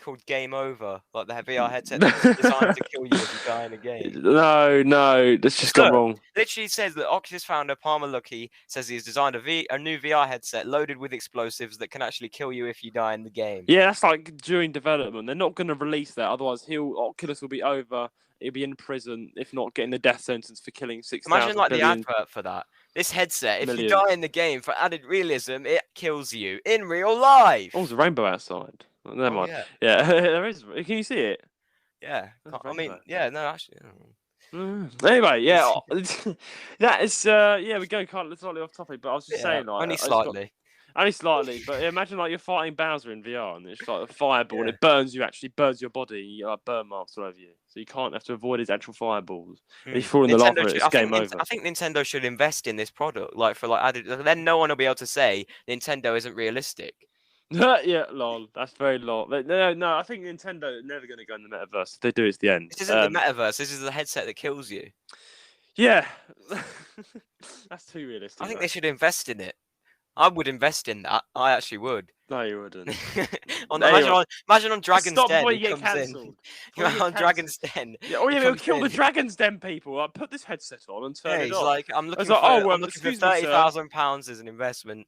called Game Over, like the VR headset that's designed to kill you if you die in a game. No, that's just gone Look, wrong. literally says that Oculus founder Palmer Luckey says he's designed a new VR headset loaded with explosives that can actually kill you if you die in the game. Yeah, that's like during development. They're not going to release that, otherwise Oculus will be over. He'll be in prison, if not getting the death sentence for killing Imagine 6,000 like the billion advert for that. This headset, if you millions. die in the game, for added realism, it kills you in real life. Oh, there's a rainbow outside. Never mind. Yeah. Yeah, there is. Can you see it? Yeah. That's I mean, rainbow. yeah, no, actually. Anyway, yeah, that is we go kind of slightly off topic, but I was just saying, like, only slightly. Only slightly, but imagine like you're fighting Bowser in VR and it's like a fireball and it burns your body, and you have burn marks all over you. So you can't have to avoid his actual fireballs. And you fall in the lava, it's game over. I think Nintendo should invest in this product, like for like added. Then no one will be able to say Nintendo isn't realistic. Yeah, lol. That's very lol. No, I think Nintendo are never going to go in the metaverse. If they do, it's the end. This isn't the metaverse. This is the headset that kills you. Yeah, that's too realistic. I think they should invest in it. I would invest in that. I actually would. No, you wouldn't. Imagine on Dragon's Den. Stop before you get cancelled. On Dragon's Den. Yeah, it'll kill the Dragon's Den people. Like, put this headset on and turn it he's on. like, I'm looking for £30,000 as an investment.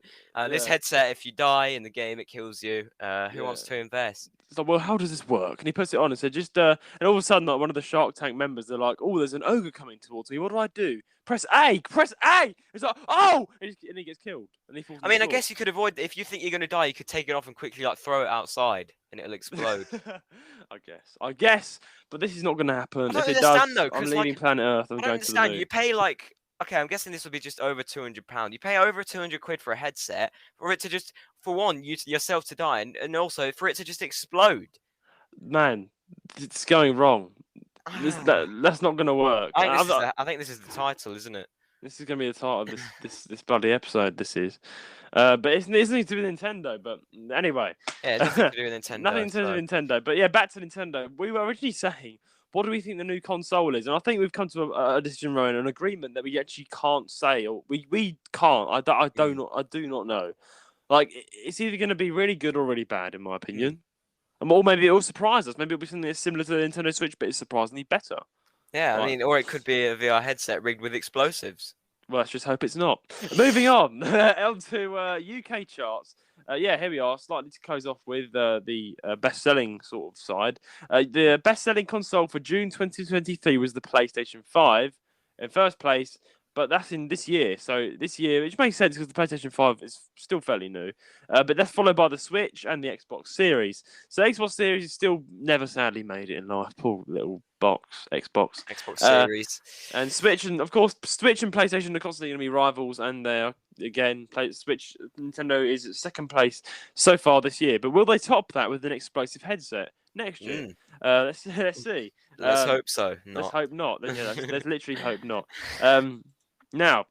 This headset, if you die in the game, it kills you. Who wants to invest? It's like, well, how does this work? And he puts it on and said, and all of a sudden, like one of the Shark Tank members, they're like, oh, there's an ogre coming towards me. What do I do? Press A. Press A. It's like, oh, and he gets killed. And he falls. I mean, I guess you could avoid. If you think you're going to die, you could take it off and quickly like throw it outside, and it'll explode. I guess, but this is not going to happen. If it does, I'm leaving planet Earth. I'm going to the moon. You pay like. Okay, I'm guessing this will be just over £200. You pay over £200 for a headset for it to just, for one, yourself to die, and also for it to just explode. Man, it's going wrong. That's not going to work. I think this is the title, isn't it? This is going to be the title of this bloody episode. This is, but it's nothing to do with Nintendo. But anyway, yeah, nothing to do with Nintendo. Nothing to do with Nintendo. But yeah, back to Nintendo. We were originally saying, what do we think the new console is? And I think we've come to a decision, Rowan, an agreement that we actually can't say, or we can't. I do not know. Like, it's either going to be really good or really bad, in my opinion. Or maybe it will surprise us. Maybe it'll be something that's similar to the Nintendo Switch, but it's surprisingly better. Yeah, I mean, or it could be a VR headset rigged with explosives. Well, let's just hope it's not. Moving on, to UK charts. Here we are, slightly to close off with the best-selling sort of side. The best-selling console for June 2023 was the PlayStation 5 in first place, but that's in this year. So this year, which makes sense because the PlayStation 5 is still fairly new. But that's followed by the Switch and the Xbox Series. So Xbox Series is still never sadly made it in life. Poor little Xbox Series. And Switch, and of course, Switch and PlayStation are constantly going to be rivals. And they're, again, Switch, Nintendo is at second place so far this year. But will they top that with an explosive headset next year? Let's see. Let's hope so. Let's hope not. Let's literally hope not. Now,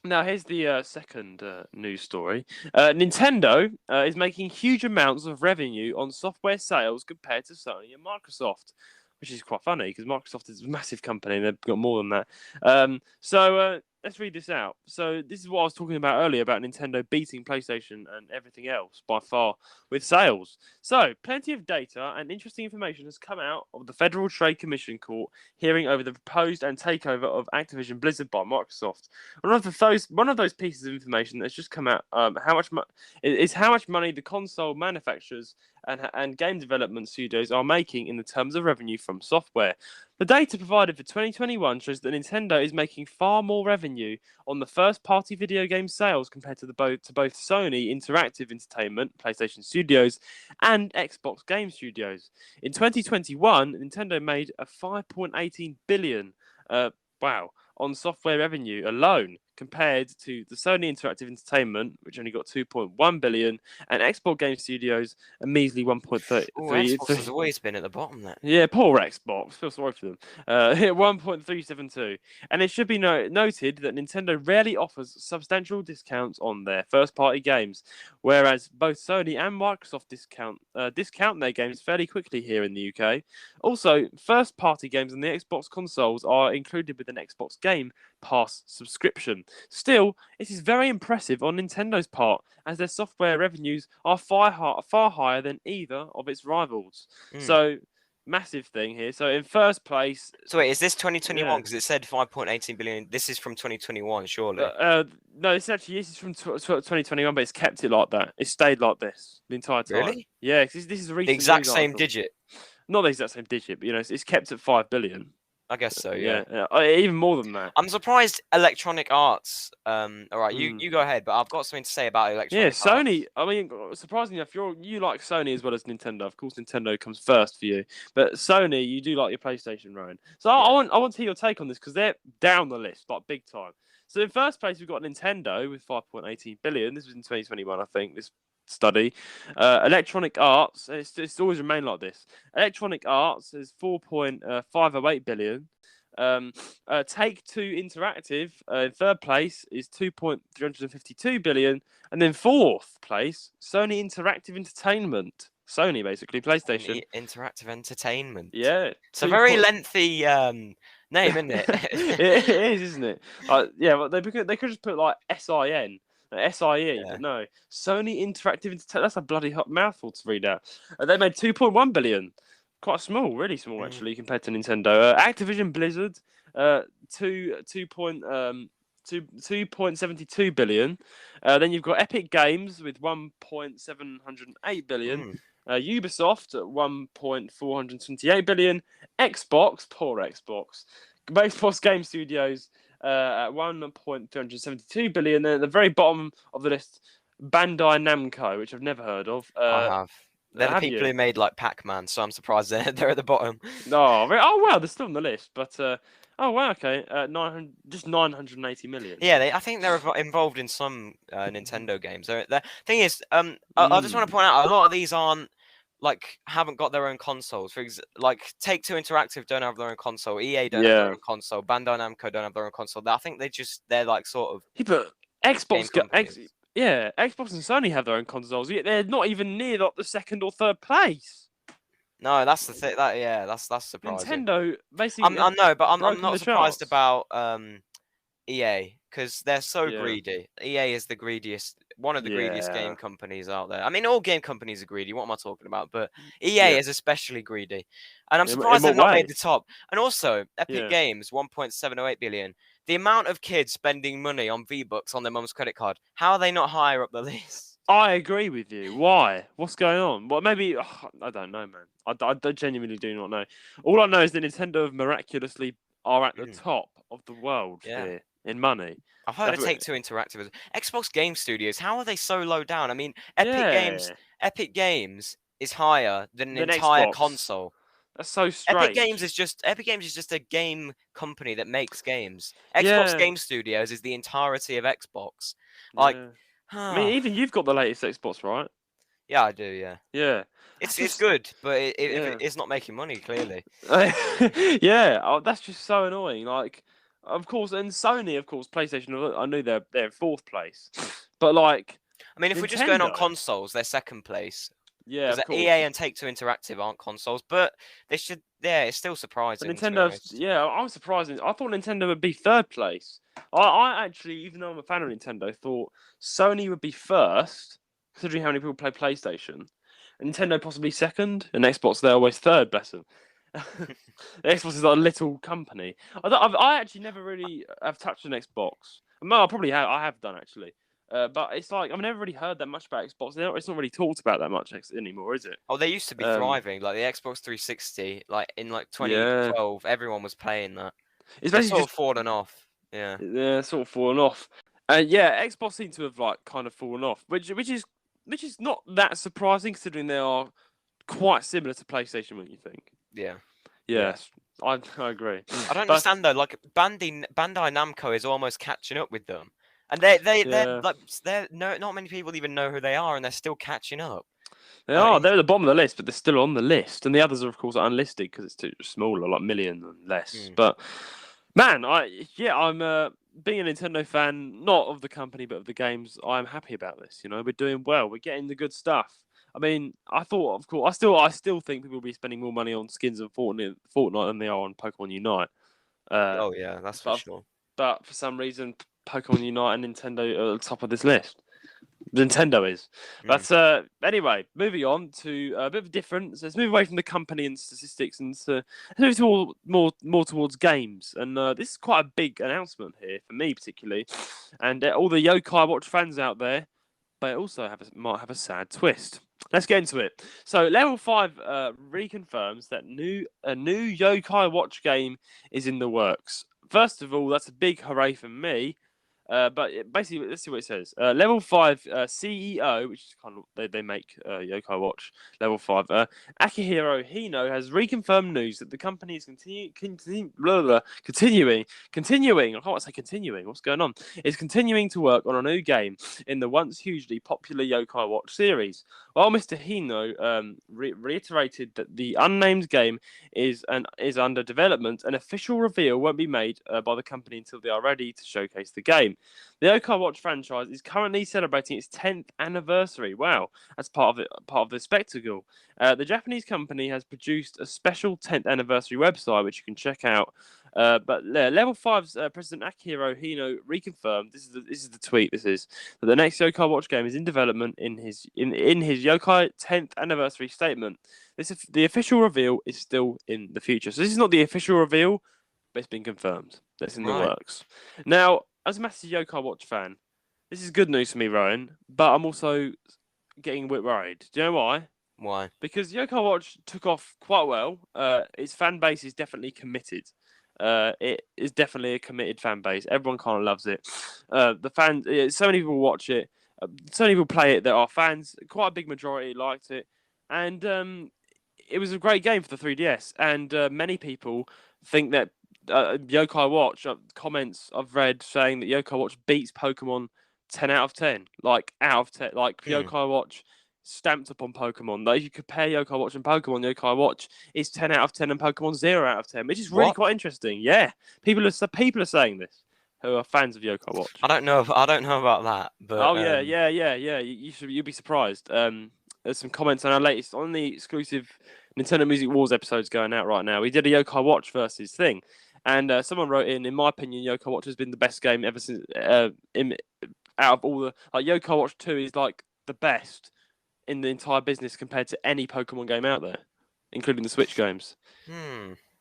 here's the second news story. Nintendo is making huge amounts of revenue on software sales compared to Sony and Microsoft, which is quite funny because Microsoft is a massive company and they've got more than that. So let's read this out. So this is what I was talking about earlier about Nintendo beating PlayStation and everything else by far with sales. So plenty of data and interesting information has come out of the Federal Trade Commission court hearing over the proposed and takeover of Activision Blizzard by Microsoft. One of those pieces of information that's just come out how much money the console manufacturers and game development studios are making in the terms of revenue from software. The data provided for 2021 shows that Nintendo is making far more revenue on the first-party video game sales compared to both Sony Interactive Entertainment, PlayStation Studios, and Xbox Game Studios. In 2021, Nintendo made a $5.18 billion on software revenue alone, compared to the Sony Interactive Entertainment, which only got $2.1 billion, and Xbox Game Studios a measly $1.3. Xbox has always been at the bottom there. Yeah, poor Xbox. Feel sorry for them. 1.372, and it should be noted that Nintendo rarely offers substantial discounts on their first-party games, whereas both Sony and Microsoft discount their games fairly quickly here in the UK. Also, first-party games on the Xbox consoles are included with an Xbox Game Pass subscription. Still, it is very impressive on Nintendo's part, as their software revenues are far higher than either of its rivals. So, massive thing here. So in first place. So wait, is this 2021? Yeah. Because it said 5.18 billion. This is from 2021, surely. No, this is from 2021, but it's kept it like that. It stayed like this the entire time. Really? Yeah, because this is a recent The exact news same article. digit. Not the exact same digit, but it's kept at 5 billion. I guess so. Yeah. Even more than that. I'm surprised Electronic Arts. All right, you go ahead, but I've got something to say about Electronic Arts. Yeah, Sony. I mean, surprisingly enough, you like Sony as well as Nintendo. Of course, Nintendo comes first for you, but Sony, you do like your PlayStation, Roan. So I want to hear your take on this because they're down the list, like big time. So in first place, we've got Nintendo with 5.18 billion. This was in 2021, I think. This study. Electronic Arts, it's always remained like this. Electronic Arts is 4.508 billion. Take-Two Interactive in third place is 2.352 billion, and then fourth place Sony Interactive Entertainment. Sony, basically PlayStation. Interactive Entertainment. Yeah, it's a very lengthy name, isn't it? It is, isn't it? Yeah, but they could just put like SIN. SIE, but no. Sony Interactive Entertainment. That's a bloody hot mouthful to read out. They made 2.1 billion. Quite small, really small actually, compared to Nintendo. Activision Blizzard, 2.72 billion. Then you've got Epic Games with 1.708 billion. Ubisoft at 1.428 billion. Xbox, poor Xbox. Xbox Game Studios at 1.372 billion. Then at the very bottom of the list, Bandai Namco, which I've never heard of. I have. They're the people who made like Pac-Man, so I'm surprised they're at the bottom. Oh wow, they're still on the list, but okay, 980 million. Yeah, I think they're involved in some Nintendo games. The thing is, I just want to point out a lot of these haven't got their own consoles. Like Take-Two Interactive don't have their own console, EA don't have their own console, Bandai Namco don't have their own console. I think they're like sort of. Yeah, but Xbox Xbox and Sony have their own consoles. They're not even near like the second or third place. No, that's the thing. That's surprising. Nintendo basically. I'm not surprised about EA because they're so greedy. EA is one of the greediest game companies out there. I mean, all game companies are greedy. What am I talking about? But EA is especially greedy, and I'm surprised they've not made the top. And also, Epic Games, 1.708 billion. The amount of kids spending money on V-Bucks on their mum's credit card. How are they not higher up the list? I agree with you. Why? What's going on? Well, maybe I don't know, man. I genuinely do not know. All I know is that Nintendo miraculously are at the top of the world here in money. I've heard of Take-Two Interactive. Xbox Game Studios. How are they so low down? I mean, Epic Games is higher than an entire Xbox. Console. That's so strange. Epic Games is just a game company that makes games. Xbox Game Studios is the entirety of Xbox. I mean, even you've got the latest Xbox, right? Yeah, I do. Yeah. Yeah. It's good, but it's not making money clearly. That's just so annoying. Like, of course, and Sony, of course, PlayStation. I knew they're in fourth place, but like, I mean, if we're just going on consoles, they're second place. Yeah, because EA and Take-Two Interactive aren't consoles, but they should. Yeah, it's still surprising. But Nintendo's. I'm surprised. I thought Nintendo would be third place. I actually, even though I'm a fan of Nintendo, thought Sony would be first, considering how many people play PlayStation, and Nintendo possibly second, and Xbox they're always third. Bless them. The Xbox is like a little company. I actually never really have touched an Xbox. I probably have. I have done actually. But it's like I've never really heard that much about Xbox. It's not really talked about that much anymore, is it? Oh, they used to be thriving. Like the Xbox 360, like in 2012, everyone was playing that. It's sort of fallen off. Yeah, sort of fallen off. Xbox seems to have like kind of fallen off, which is not that surprising considering they are quite similar to PlayStation. When you think, yes, I agree. I don't understand though. Like Bandai Namco is almost catching up with them. And they're not many people even know who they are, and they're still catching up. They're at the bottom of the list, but they're still on the list. And the others are, of course, unlisted because it's too smaller, like million and less. But man, I'm being a Nintendo fan, not of the company but of the games, I'm happy about this. You know, we're doing well. We're getting the good stuff. I mean, I thought, of course, I still think people will be spending more money on skins of Fortnite than they are on Pokemon Unite. Oh yeah, that's for But sure. but for some reason, Pokemon Unite and Nintendo are at the top of this list. Nintendo is. Mm. But anyway, moving on to a bit of a different. So let's move away from the company and statistics and let's move more towards games. And this is quite a big announcement here for me particularly, and all the Yokai Watch fans out there. But it also might have a sad twist. Let's get into it. So Level 5 reconfirms that a new Yokai Watch game is in the works. First of all, that's a big hooray for me. Basically, let's see what it says. Level 5 CEO, which is kind of they make Yokai Watch Level 5. Akihiro Hino has reconfirmed news that the company is continuing. I can't say continuing. What's going on? Is continuing to work on a new game in the once hugely popular Yokai Watch series. While Mr. Hino reiterated that the unnamed game is under development, an official reveal won't be made by the company until they are ready to showcase the game. The Yokai Watch franchise is currently celebrating its 10th anniversary. Wow, that's part of the spectacle. The Japanese company has produced a special 10th anniversary website, which you can check out. But Level 5's President Akihiro Hino reconfirmed. This is the tweet. This is that the next Yokai Watch game is in development in his Yokai 10th anniversary statement. The official reveal is still in the future. So this is not the official reveal, but it's been confirmed. That's in the works. Now, as a massive Yokai Watch fan, this is good news for me, Rowan, but I'm also getting a bit worried. Do you know why? Why? Because Yokai Watch took off quite well. Its fan base is definitely committed. It is definitely a committed fan base. Everyone kind of loves it. So many people watch it. So many people play it that are fans. Quite a big majority liked it. And it was a great game for the 3DS. And many people think that Yokai Watch comments I've read saying that Yokai Watch beats Pokemon 10 out of 10, like out of 10, like Yokai Watch stamped upon Pokemon. Like if you compare Yokai Watch and Pokemon, Yokai Watch is 10 out of 10 and Pokemon 0 out of 10, which is really quite interesting. Yeah, people are saying this who are fans of Yokai Watch. I don't know about that, but yeah. You'd be surprised. There's some comments on our latest on the exclusive Nintendo Music Wars episodes going out right now. We did a Yokai Watch versus thing. And someone wrote in my opinion, Yokai Watch has been the best game ever since. Out of all the Yokai Watch 2 is like the best in the entire business compared to any Pokemon game out there, including the Switch games.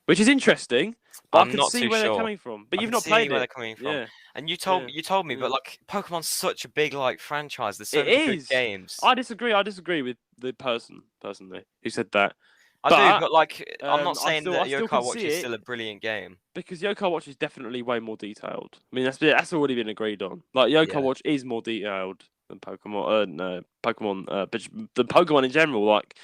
Which is interesting. But I can see where they're coming from. But you've not played it. Where they're coming from. Yeah. And you told me, but like Pokemon's such a big franchise. There's so many good games. I disagree with the personally who said that. I do, but I'm not saying that Yokai Watch is still a brilliant game. Because Yokai Watch is definitely way more detailed. I mean, that's already been agreed on. Like Yokai Watch is more detailed than Pokemon. But the Pokemon in general, like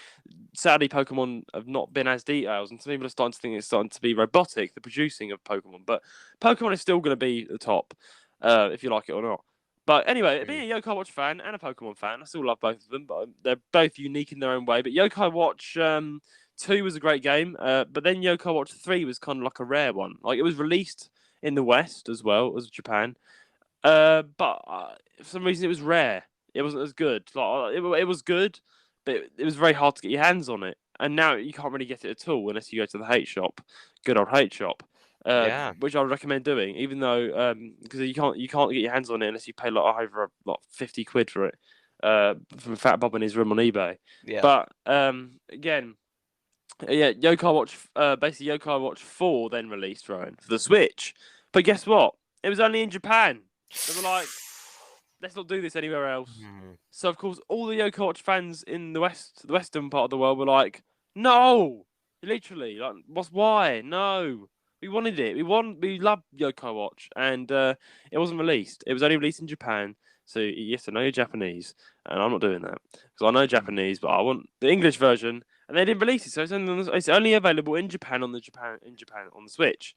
sadly, Pokemon have not been as detailed, and some people are starting to think it's starting to be robotic, the producing of Pokemon. But Pokemon is still going to be the top, if you like it or not. But anyway, being a Yokai Watch fan and a Pokemon fan, I still love both of them, but they're both unique in their own way. But Yokai Watch 2 was a great game, but then Yokai Watch 3 was kind of like a rare one. Like it was released in the West as well as Japan, but for some reason it was rare. It wasn't as good. Like it was good, but it was very hard to get your hands on it. And now you can't really get it at all unless you go to the hate shop, good old hate shop. Which I would recommend doing, even though because you can't get your hands on it unless you pay over £50 for it from Fat Bob in his room on eBay. Yeah. But again. Yokai Watch, basically Yokai Watch 4 then released, Rowan, for the Switch. But guess what? It was only in Japan. They were like, let's not do this anywhere else. So, of course, all the Yokai Watch fans in the western part of the world were like, no! Literally, like, why? No! We wanted it. We loved Yokai Watch. And it wasn't released. It was only released in Japan. So, yes, I know you're Japanese. And I'm not doing that. Because I know Japanese, but I want the English version. And they didn't release it, so it's only available in Japan on the Switch.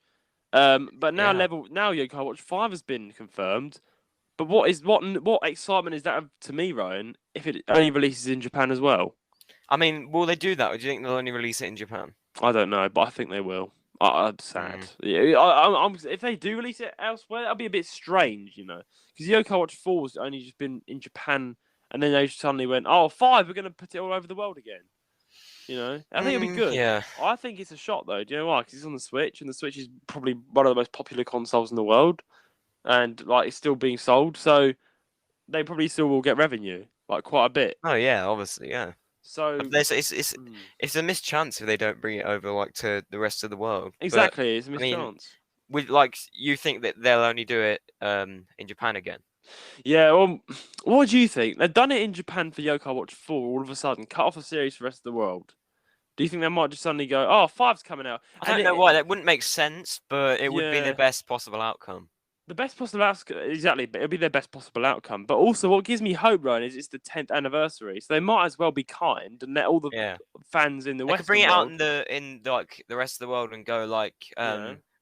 But now Yokai Watch 5 has been confirmed. But what excitement is that to me, Ryan, if it only releases in Japan as well? I mean, will they do that, or do you think they'll only release it in Japan? I don't know, but I think they will. I'm sad. If they do release it elsewhere, that'll be a bit strange, because Yokai Watch 4's only just been in Japan, and then they suddenly went, "Oh, 5, we're going to put it all over the world again." I think it'll be good. Yeah. I think it's a shot though. Do you know why? Because it's on the Switch, and the Switch is probably one of the most popular consoles in the world, and it's still being sold, so they probably still will get revenue, quite a bit. Oh yeah, obviously, yeah. So it's a missed chance if they don't bring it over to the rest of the world. Exactly, it's a missed chance. You think that they'll only do it in Japan again? Yeah, well, what do you think? They've done it in Japan for Yokai Watch 4, all of a sudden, cut off the series for the rest of the world. Do you think they might just suddenly go, "Oh, 5's coming out"? I don't know why. That wouldn't make sense, but it would be the best possible outcome. The best possible outcome, exactly. But it'll be their best possible outcome. But also, what gives me hope, Ryan, is it's the 10th anniversary, so they might as well be kind and let all the fans in the Western world bring it world out in the rest of the world and go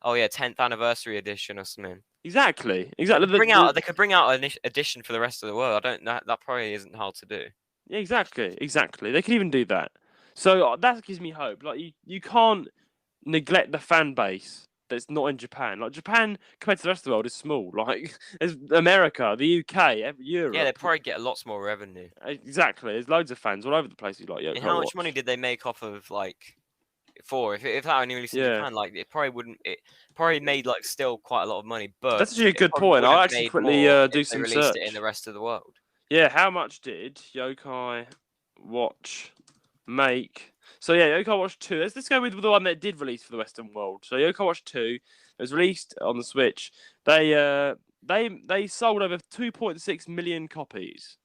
oh yeah, 10th anniversary edition or something. Exactly. They could bring out an edition for the rest of the world. I don't know. That probably isn't hard to do. Yeah, exactly. They could even do that. So that gives me hope. You can't neglect the fan base that's not in Japan. Japan compared to the rest of the world is small. There's America, the UK, Europe. Yeah, they probably get lots more revenue. Exactly. There's loads of fans all over the place. And how much money did they make off of 4? If that only released in Japan, it probably wouldn't. It probably made still quite a lot of money. But that's actually a good point. I'll actually quickly do some research. Released it in the rest of the world. Yeah, how much did Yokai Watch make? So yeah, Yokai Watch 2. Let's go with the one that did release for the Western world. So Yokai Watch 2 was released on the Switch. They sold over 2.6 million copies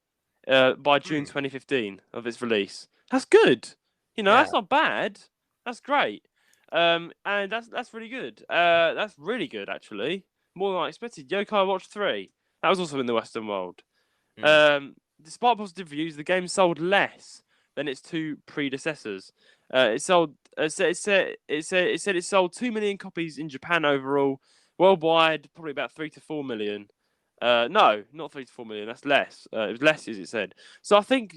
by June 2015 of its release. That's good. That's not bad. That's great. And that's really good. That's really good actually. More than I expected. Yokai Watch 3. That was also in the Western world. Despite positive reviews, the game sold less than its two predecessors. It said it sold 2 million copies in Japan overall. Worldwide, probably about 3 to 4 million. No, not 3 to 4 million. That's less. It was less, as it said. So I think,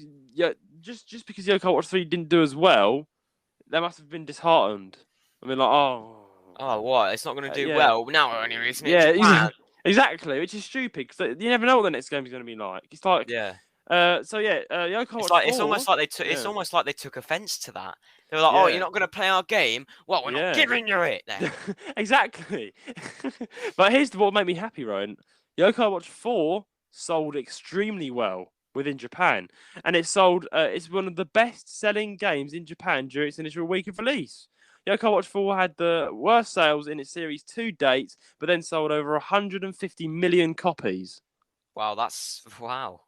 just because Yokai Watch 3 didn't do as well, they must have been disheartened. I mean, what? It's not going to do well. Now we're only releasing it in Japan. Exactly, which is stupid because you never know what the next game is going to be like. It's Yokai Watch 4, it's almost like they took offense to that. They were like, "Oh, you're not going to play our game? Well, we're not giving you it then." Exactly. But here's what made me happy, Roan. Yokai Watch 4 sold extremely well within Japan, and it sold. It's one of the best-selling games in Japan during its initial week of release. Yokai Watch 4 had the worst sales in its series to date, but then sold over 150 million copies. Wow, wow.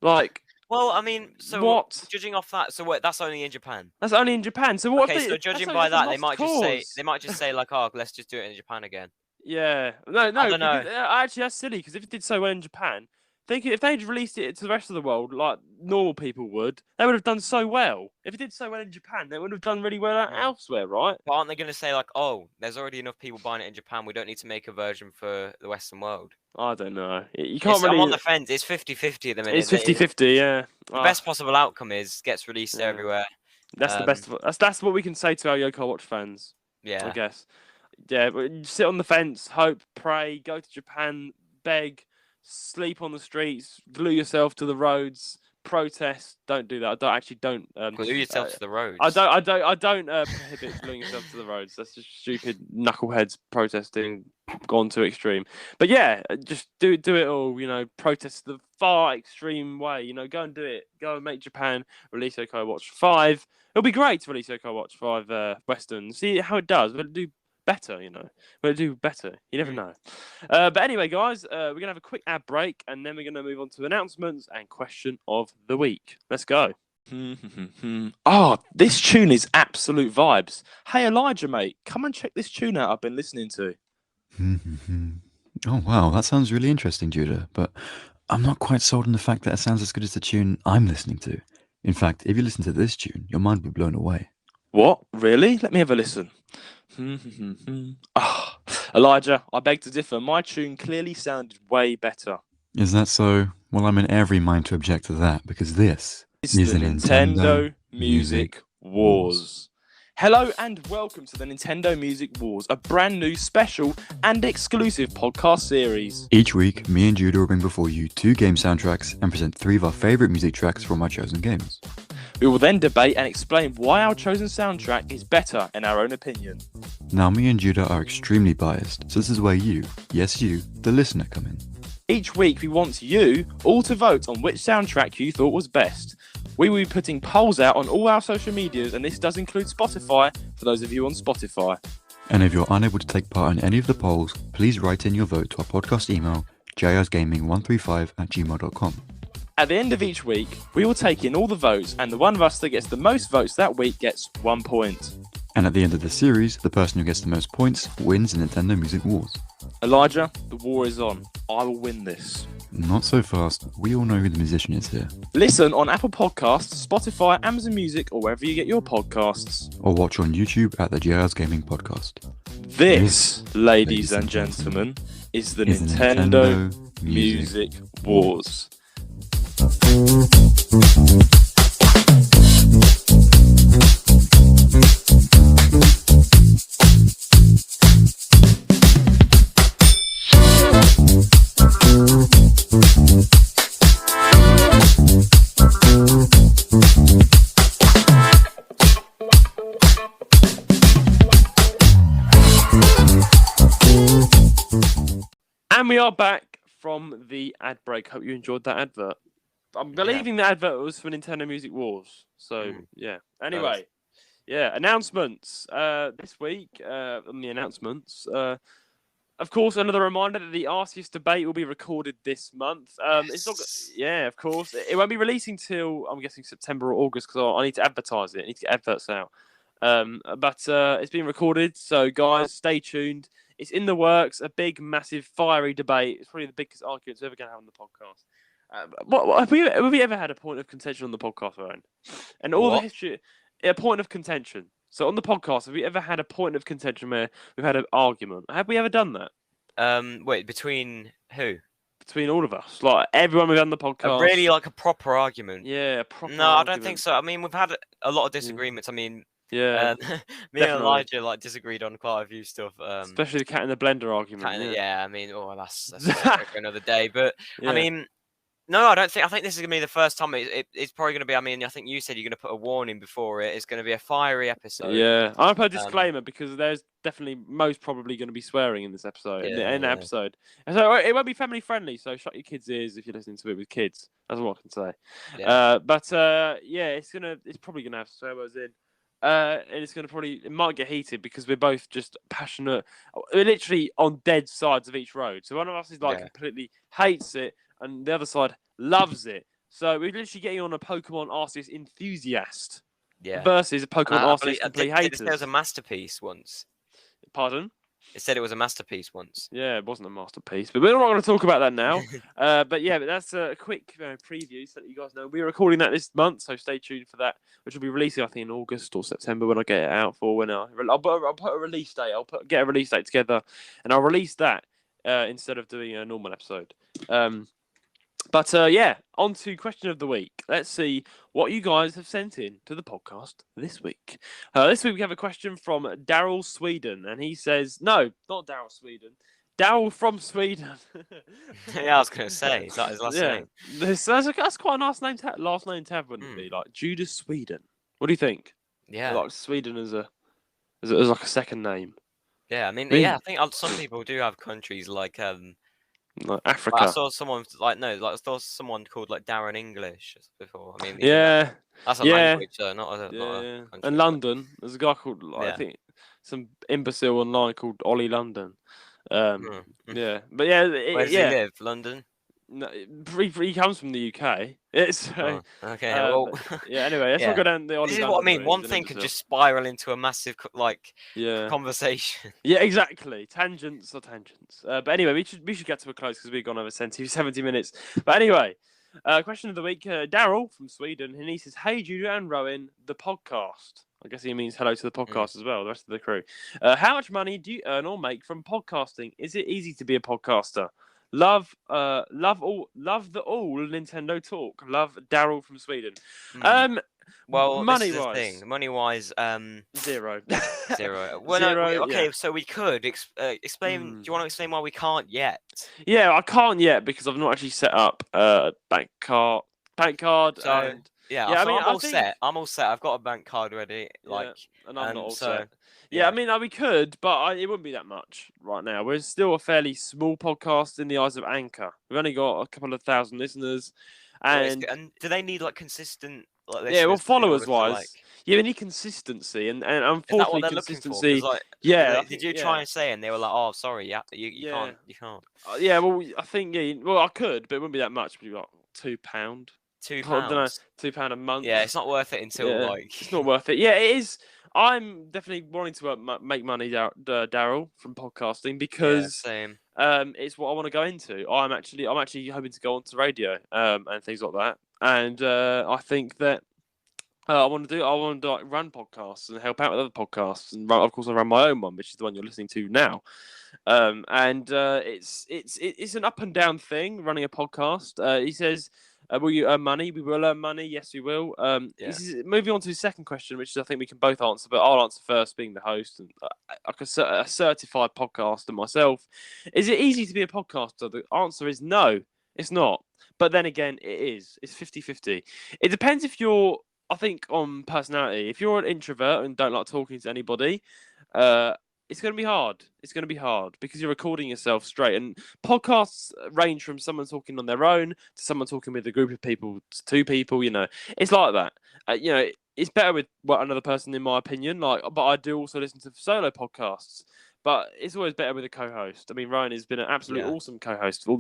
Well, I mean, so what? Judging off that, that's only in Japan. That's only in Japan. So what? Okay, so judging by that, they might just say "Oh, let's just do it in Japan again." Yeah, no. I don't know. Actually, that's silly because if it did so well in Japan, if they'd released it to the rest of the world like normal people would, they would have done so well. If it did so well in Japan, they would have done really well elsewhere, right? But aren't they going to say "Oh, there's already enough people buying it in Japan. We don't need to make a version for the Western world"? I don't know. You can't really. I'm on the fence. It's 50-50 at the minute. It's 50-50, yeah. The best possible outcome is gets released everywhere. That's the best. That's what we can say to our Yokai Watch fans. Yeah, I guess. Yeah, but sit on the fence, hope, pray, go to Japan, beg, sleep on the streets, glue yourself to the roads, protest. Don't do that. Don't glue yourself to the roads. I don't prohibit gluing yourself to the roads. That's just stupid knuckleheads protesting gone too extreme. But yeah, just do it all. Protest the far extreme way. Go and do it. Go and make Japan release Yokai Watch 5. It'll be great to release Yokai Watch 5 Western. See how it does. We'll do better, We'll do better. You never know. But anyway, guys, we're going to have a quick ad break, and then we're going to move on to announcements and question of the week. Let's go. This tune is absolute vibes. Hey, Elijah, mate, come and check this tune out I've been listening to. Oh, wow, that sounds really interesting, Judah, but I'm not quite sold on the fact that it sounds as good as the tune I'm listening to. In fact, if you listen to this tune, your mind will be blown away. What? Really? Let me have a listen. Elijah, I beg to differ. My tune clearly sounded way better. Is that so? Well, I'm in every mind to object to that, because this is the Nintendo Music Wars. Hello and welcome to the Nintendo Music Wars, a brand new special and exclusive podcast series. Each week, me and Judah will bring before you 2 game soundtracks and present 3 of our favourite music tracks from our chosen games. We will then debate and explain why our chosen soundtrack is better in our own opinion. Now, me and Judah are extremely biased, so this is where you, yes you, the listener, come in. Each week we want you all to vote on which soundtrack you thought was best. We will be putting polls out on all our social medias, and this does include Spotify for those of you on Spotify. And if you're unable to take part in any of the polls, please write in your vote to our podcast email, jirsgaming135@gmail.com. At the end of each week, we will take in all the votes, and the one of us that gets the most votes that week gets 1 point. And at the end of the series, the person who gets the most points wins the Nintendo Music Wars. Elijah, the war is on. I will win this. Not so fast. We all know who the musician is here. Listen on Apple Podcasts, Spotify, Amazon Music, or wherever you get your podcasts. Or watch on YouTube at the JR's Gaming Podcast. This, ladies and gentlemen, is the Nintendo Music Wars. And we are back from the ad break. Hope you enjoyed that advert. I'm believing the advert was for Nintendo Music Wars. So, yeah. Anyway, announcements. This week, on the announcements, of course, another reminder that the Arceus debate will be recorded this month. It's not, of course. It won't be releasing till, I'm guessing, September or August, because I need to advertise it. I need to get adverts out. But it's been recorded, so guys, stay tuned. It's in the works, a big, massive, fiery debate. It's probably the biggest argument we're ever going to have on the podcast. Have we ever had a point of contention on the podcast, Roan? And all the history, a point of contention. So on the podcast, have we ever had a point of contention where we've had an argument? Have we ever done that? Wait, between who? Between all of us, like everyone we've done the podcast. Really, like a proper argument? Yeah, a proper. No, argument. I don't think so. I mean, we've had a lot of disagreements. I mean. Yeah, me and Elijah disagreed on quite a few stuff. Especially the cat in the blender argument. I mean, that's for another day. But I mean, no, I don't think. I think this is gonna be the first time. It's probably gonna be. I mean, I think you said you're gonna put a warning before it. It's gonna be a fiery episode. Yeah, I'm gonna put a disclaimer because there's definitely most probably gonna be swearing in this episode. In the episode, and so it won't be family friendly. So shut your kids' ears if you're listening to it with kids. That's what I can say. Yeah. It's probably gonna have swear words in. And it's going to it might get heated because we're both just passionate. We're literally on dead sides of each road. So one of us is completely hates it, and the other side loves it. So we're literally getting on a Pokemon Arceus enthusiast versus a Pokemon Arceus complete hater. There was a masterpiece once. Pardon? It said it was a masterpiece once. Yeah, it wasn't a masterpiece, but we're not going to talk about that now. But that's a quick preview so that you guys know. We're recording that this month, so stay tuned for that, which will be releasing, I think, in August or September when I get it out for. I'll put a release date. Get a release date together, and I'll release that instead of doing a normal episode. On to question of the week. Let's see what you guys have sent in to the podcast this week. This week we have a question from Daryl Sweden, and he says, no, not Daryl Sweden, Daryl from Sweden. Yeah, I was going to say, is that his last name? That's quite a nice last name to have, wouldn't it be? Like Judah Sweden. What do you think? Yeah. Like Sweden as like a second name. Yeah, I think some people do have countries like Africa. I saw someone called like Darren English before. I mean, that's a language, not a country. And London, there's a guy called I think some imbecile online called Ollie London. Where does he live? London. No, he comes from the UK. Okay. Anyway, let's not go down the Ollie. This is what I mean. One thing could just spiral into a massive conversation. Yeah, exactly. Tangents are tangents. But anyway, we should get to a close because we've gone over 70 minutes. But anyway, question of the week. Daryl from Sweden, and he says, "Hey Judah and Rowan, the podcast." I guess he means hello to the podcast as well, the rest of the crew. How much money do you earn or make from podcasting? Is it easy to be a podcaster? Love the all Nintendo talk. Love, Daryl from Sweden. Well, this Money is the wise, thing. Money-wise, zero. 0. Well, no, Zero. Yeah. okay, so we could explain. Do you want to explain why we can't yet? Yeah, I can't yet because I've not actually set up a bank card, So and yeah, yeah, I so mean, I'm I all think set. I'm all set. I've got a bank card ready. yeah, and I'm not all So set. Yeah, I yeah, mean, we could, but it wouldn't be that much right now. We're still a fairly small podcast in the eyes of Anchor. We've only got a couple of thousand listeners, well, and and do they need like consistent yeah, well, listeners in order followers to wise, yeah, we need consistency, and Is that what unfortunately, they're looking for? Because consistency. like, Yeah, I did think you try yeah, and say and they were like, oh, sorry, yeah, you yeah, can't, you can't. yeah. Well, I think yeah. Well, I could, but it wouldn't be that much. Maybe like £2. Two I don't know, pounds. £2 a month. Yeah, it's not worth it until Yeah, like. it's not worth it. Yeah, it is. I'm definitely wanting to make money, Daryl, from podcasting Yeah, because same. it's what I want to go into. I'm actually hoping to go onto radio and things like that. And I think that I want to like run podcasts and help out with other podcasts, and of course I run my own one, which is the one you're listening to now. And it's an up and down thing running a podcast. He says, "Will you earn money? We will earn money. Yes, we will." Yeah. Moving on to his second question, which I think we can both answer, but I'll answer first, being the host and like a certified podcaster myself. Is it easy to be a podcaster? The answer is no, it's not. But then again, it is. It's 50-50. It depends if you're, I think, on personality. If you're an introvert and don't like talking to anybody, it's going to be hard. It's going to be hard because you're recording yourself straight. And podcasts range from someone talking on their own to someone talking with a group of people to two people. It's like that. It's better with another person, in my opinion. But I do also listen to solo podcasts. But it's always better with a co-host. I mean, Ryan has been an absolutely awesome co-host for all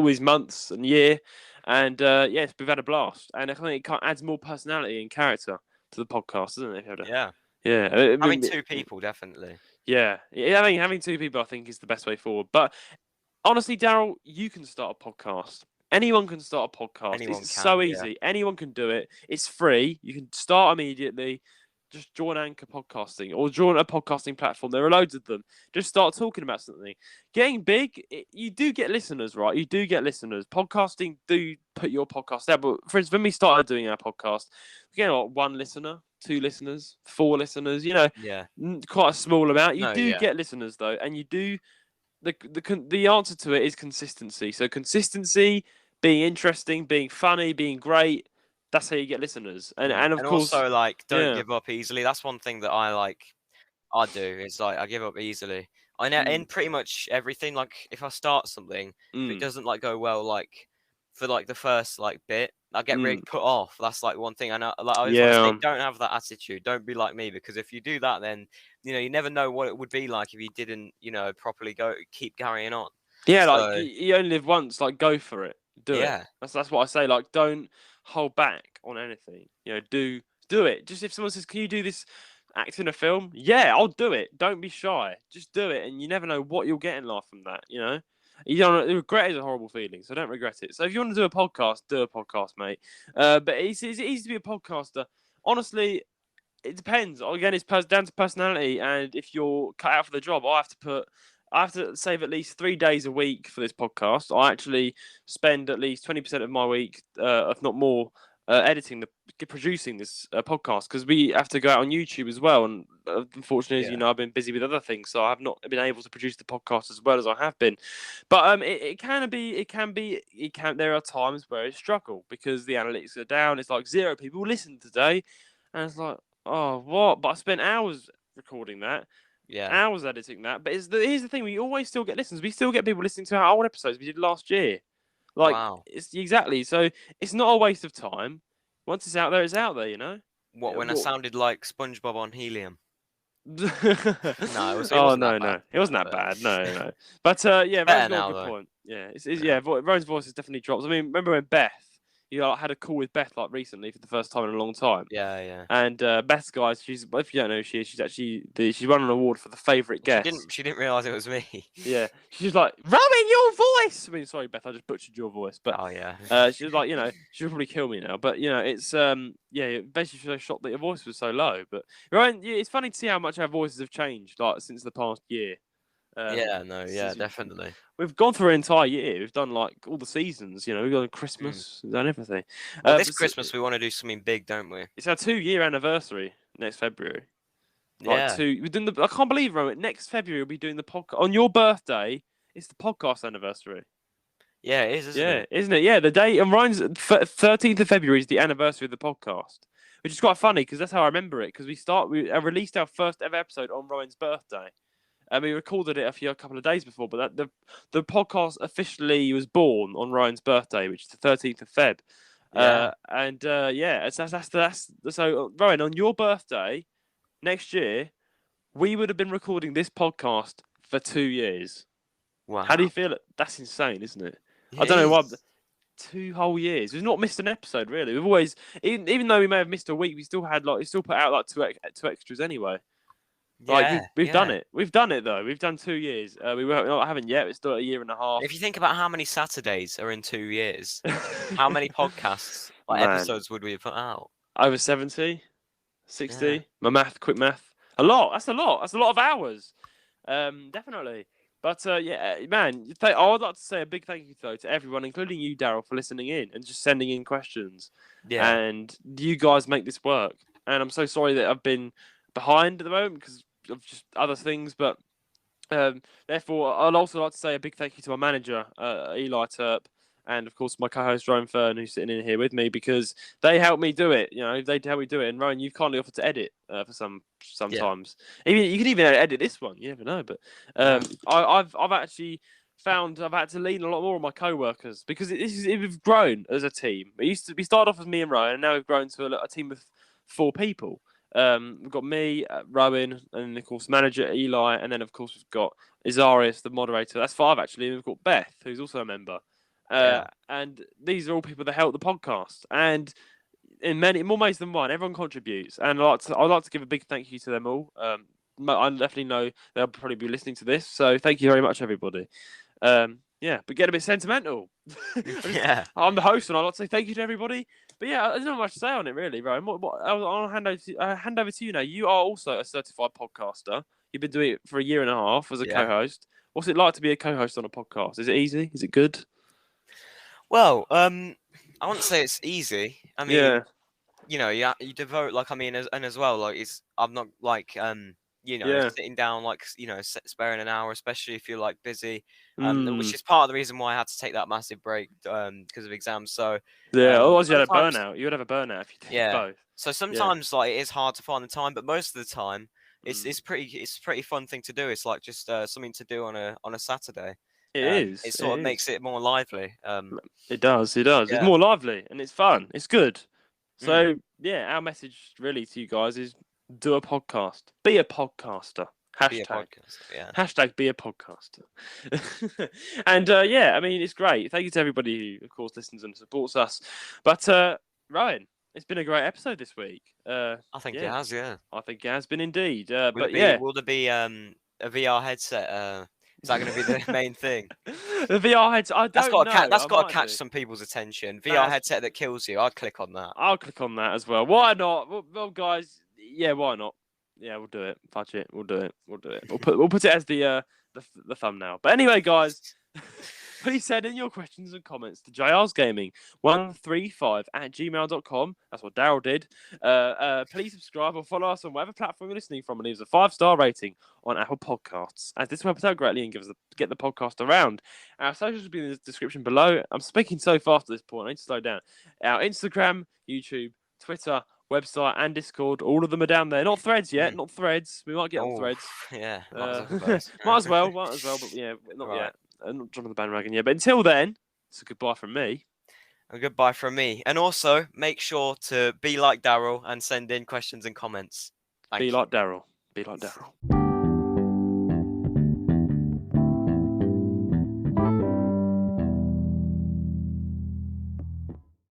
these months and year. And yes, we've had a blast. And I think it adds more personality and character to the podcast, doesn't it? Yeah. Yeah. Having two people, definitely. Yeah. Having two people, I think, is the best way forward. But honestly, Daryl, you can start a podcast. Anyone can start a podcast. Anyone It's can, so yeah. easy. Anyone can do it. It's free. You can start immediately. Just join Anchor Podcasting or join a podcasting platform. There are loads of them. Just start talking about something. Getting big, you do get listeners, right? You do get listeners. Podcasting do put your podcast out. But for instance, when we started doing our podcast, we get one listener, 2 listeners, 4 listeners. Yeah. Quite a small amount. You No, do yeah. get listeners though, and you do. The answer to it is consistency. So consistency, being interesting, being funny, being great. That's how you get listeners. And of course, also like don't yeah. give up easily. That's one thing that I do is like I give up easily. I know in pretty much everything. Like if I start something, if it doesn't go well, like for the first bit, I get really put off. That's one thing. And I just want to say, don't have that attitude. Don't be like me, because if you do that, then you never know what it would be like if you didn't properly keep carrying on. Yeah, you only live once. Go for it. Do it. That's what I say. Don't hold back on anything. Do it. Just if someone says, "Can you do this act in a film?" Yeah, I'll do it. Don't be shy. Just do it, and you never know what you'll get in life from that. You don't regret is a horrible feeling, so don't regret it. So if you want to do a podcast, mate. But it's easy to be a podcaster. Honestly, it depends. Again, it's down to personality, and if you're cut out for the job, I have to save at least 3 days a week for this podcast. I actually spend at least 20% of my week, if not more, producing this podcast, because we have to go out on YouTube as well. And unfortunately, as you know, I've been busy with other things, so I have not been able to produce the podcast as well as I have been. But there are times where it's struggle because the analytics are down. It's like 0 people listened today, and it's like, oh, what? But I spent hours recording that. Yeah. Hours editing that. But here's the thing: we always still get listens. We still get people listening to our old episodes we did last year. Wow. It's exactly. So it's not a waste of time. Once it's out there, it's out there. What, when I sounded like SpongeBob on helium? No, it wasn't that bad. It wasn't that bad. No. But yeah, Rowan's got a good point. Yeah, Rowan's voice has definitely dropped. I mean, remember when Beth? You had a call with Beth recently for the first time in a long time. Yeah. And Beth, guys, if you don't know who she is, she's actually she's won an award for the favourite guest. She didn't realise it was me. Yeah, she's like, Rowan, your voice. I mean, sorry, Beth, I just butchered your voice, but oh yeah. she's like, she'll probably kill me now. But it's basically so shocked that your voice was so low. But Rowan, it's funny to see how much our voices have changed since the past year. Definitely. We've gone through an entire year. We've done like all the seasons. We've done Christmas, we've done everything. Well, this Christmas we want to do something big, don't we? It's our 2-year anniversary next February. Yeah. We're doing I can't believe, Rowan, next February we'll be doing the podcast on your birthday. It's the podcast anniversary. Yeah, it is, isn't it? Isn't it? Yeah, the day and Ryan's 13th of February is the anniversary of the podcast, which is quite funny because that's how I remember it. Because we released our first ever episode on Ryan's birthday, and we recorded it a couple of days before. But the podcast officially was born on Ryan's birthday, which is the 13th of Feb. Yeah. So Ryan, on your birthday next year, we would have been recording this podcast for 2 years. Wow. How do you feel? That's insane, isn't it? I don't know why. 2 whole years. We've not missed an episode, really. We've always, even though we may have missed a week, we still put out like two extras anyway. We've done it. We've done it though. We've done 2 years. We haven't yet. It's still a year and a half. If you think about how many Saturdays are in 2 years, how many podcasts episodes would we have put out? Over 70, 60. My quick math. A lot. That's a lot. That's a lot of hours. Definitely. But man, I would like to say a big thank you though to everyone, including you, Daryl, for listening in and just sending in questions. Yeah. And you guys make this work. And I'm so sorry that I've been behind at the moment because of just other things. But therefore, I'd also like to say a big thank you to my manager, Eli Turp, and of course my co-host Roan Fern, who's sitting in here with me because they helped me do it. They helped me do it. And Rowan, you've kindly offered to edit for sometimes. Even you can even edit this one. You never know. But I've actually found I've had to lean a lot more on my co-workers because we've grown as a team. We started off as me and Rowan, and now we've grown to a team of 4 people. We've got me, Rowan, and of course manager Eli, and then of course we've got Arceus, the moderator. That's 5 actually. And we've got Beth, who's also a member. And these are all people that help the podcast, and in more ways than one, everyone contributes. And I'd like to give a big thank you to them all. I definitely know they'll probably be listening to this, so thank you very much, everybody. But get a bit sentimental. I'm the host, and I'd like to say thank you to everybody. But I don't know much to say on it really, Ryan. I'll hand over to you now. You are also a certified podcaster. You've been doing it for a year and a half as a co-host. What's it like to be a co-host on a podcast? Is it easy? Is it good? Well, I wouldn't say it's easy. I mean, you devote as well, I'm not sitting down sparing an hour, especially if you're busy, which is part of the reason why I had to take that massive break because of exams. So otherwise you had a burnout. You would have a burnout if you did both. So sometimes it is hard to find the time, but most of the time it's a pretty fun thing to do. It's just something to do on a Saturday. It is. It sort of makes it more lively. It does. It's more lively and it's fun. It's good. So our message really to you guys is do a podcast. Be a podcaster. Hashtag be a podcaster. And I mean it's great. Thank you to everybody who of course listens and supports us. But Ryan, it's been a great episode this week. I think it has, I think it has been indeed. Will there be a VR headset? Is that going to be the main thing? The VR headset, that's got to catch some people's attention. VR headset that kills you. I'd click on that. I'll click on that as well. Why not? Well, guys, why not? Yeah, we'll do it. Fudge it. We'll do it. We'll put it as the thumbnail. But anyway, guys, please send in your questions and comments to jrsgaming135@gmail.com. That's what Daryl did. Please subscribe or follow us on whatever platform you're listening from and leave us a 5-star rating on Apple Podcasts, as this will help us out greatly and get the podcast around. Our socials will be in the description below. I'm speaking so fast at this point. I need to slow down. Our Instagram, YouTube, Twitter, website and Discord, all of them are down there. Not Threads yet. Not Threads. We might get on Threads. Yeah. Might as well. But not yet. Not jumping the bandwagon yet. But until then, it's a goodbye from me. A goodbye from me. And also, make sure to be like Daryl and send in questions and comments. Be like Daryl.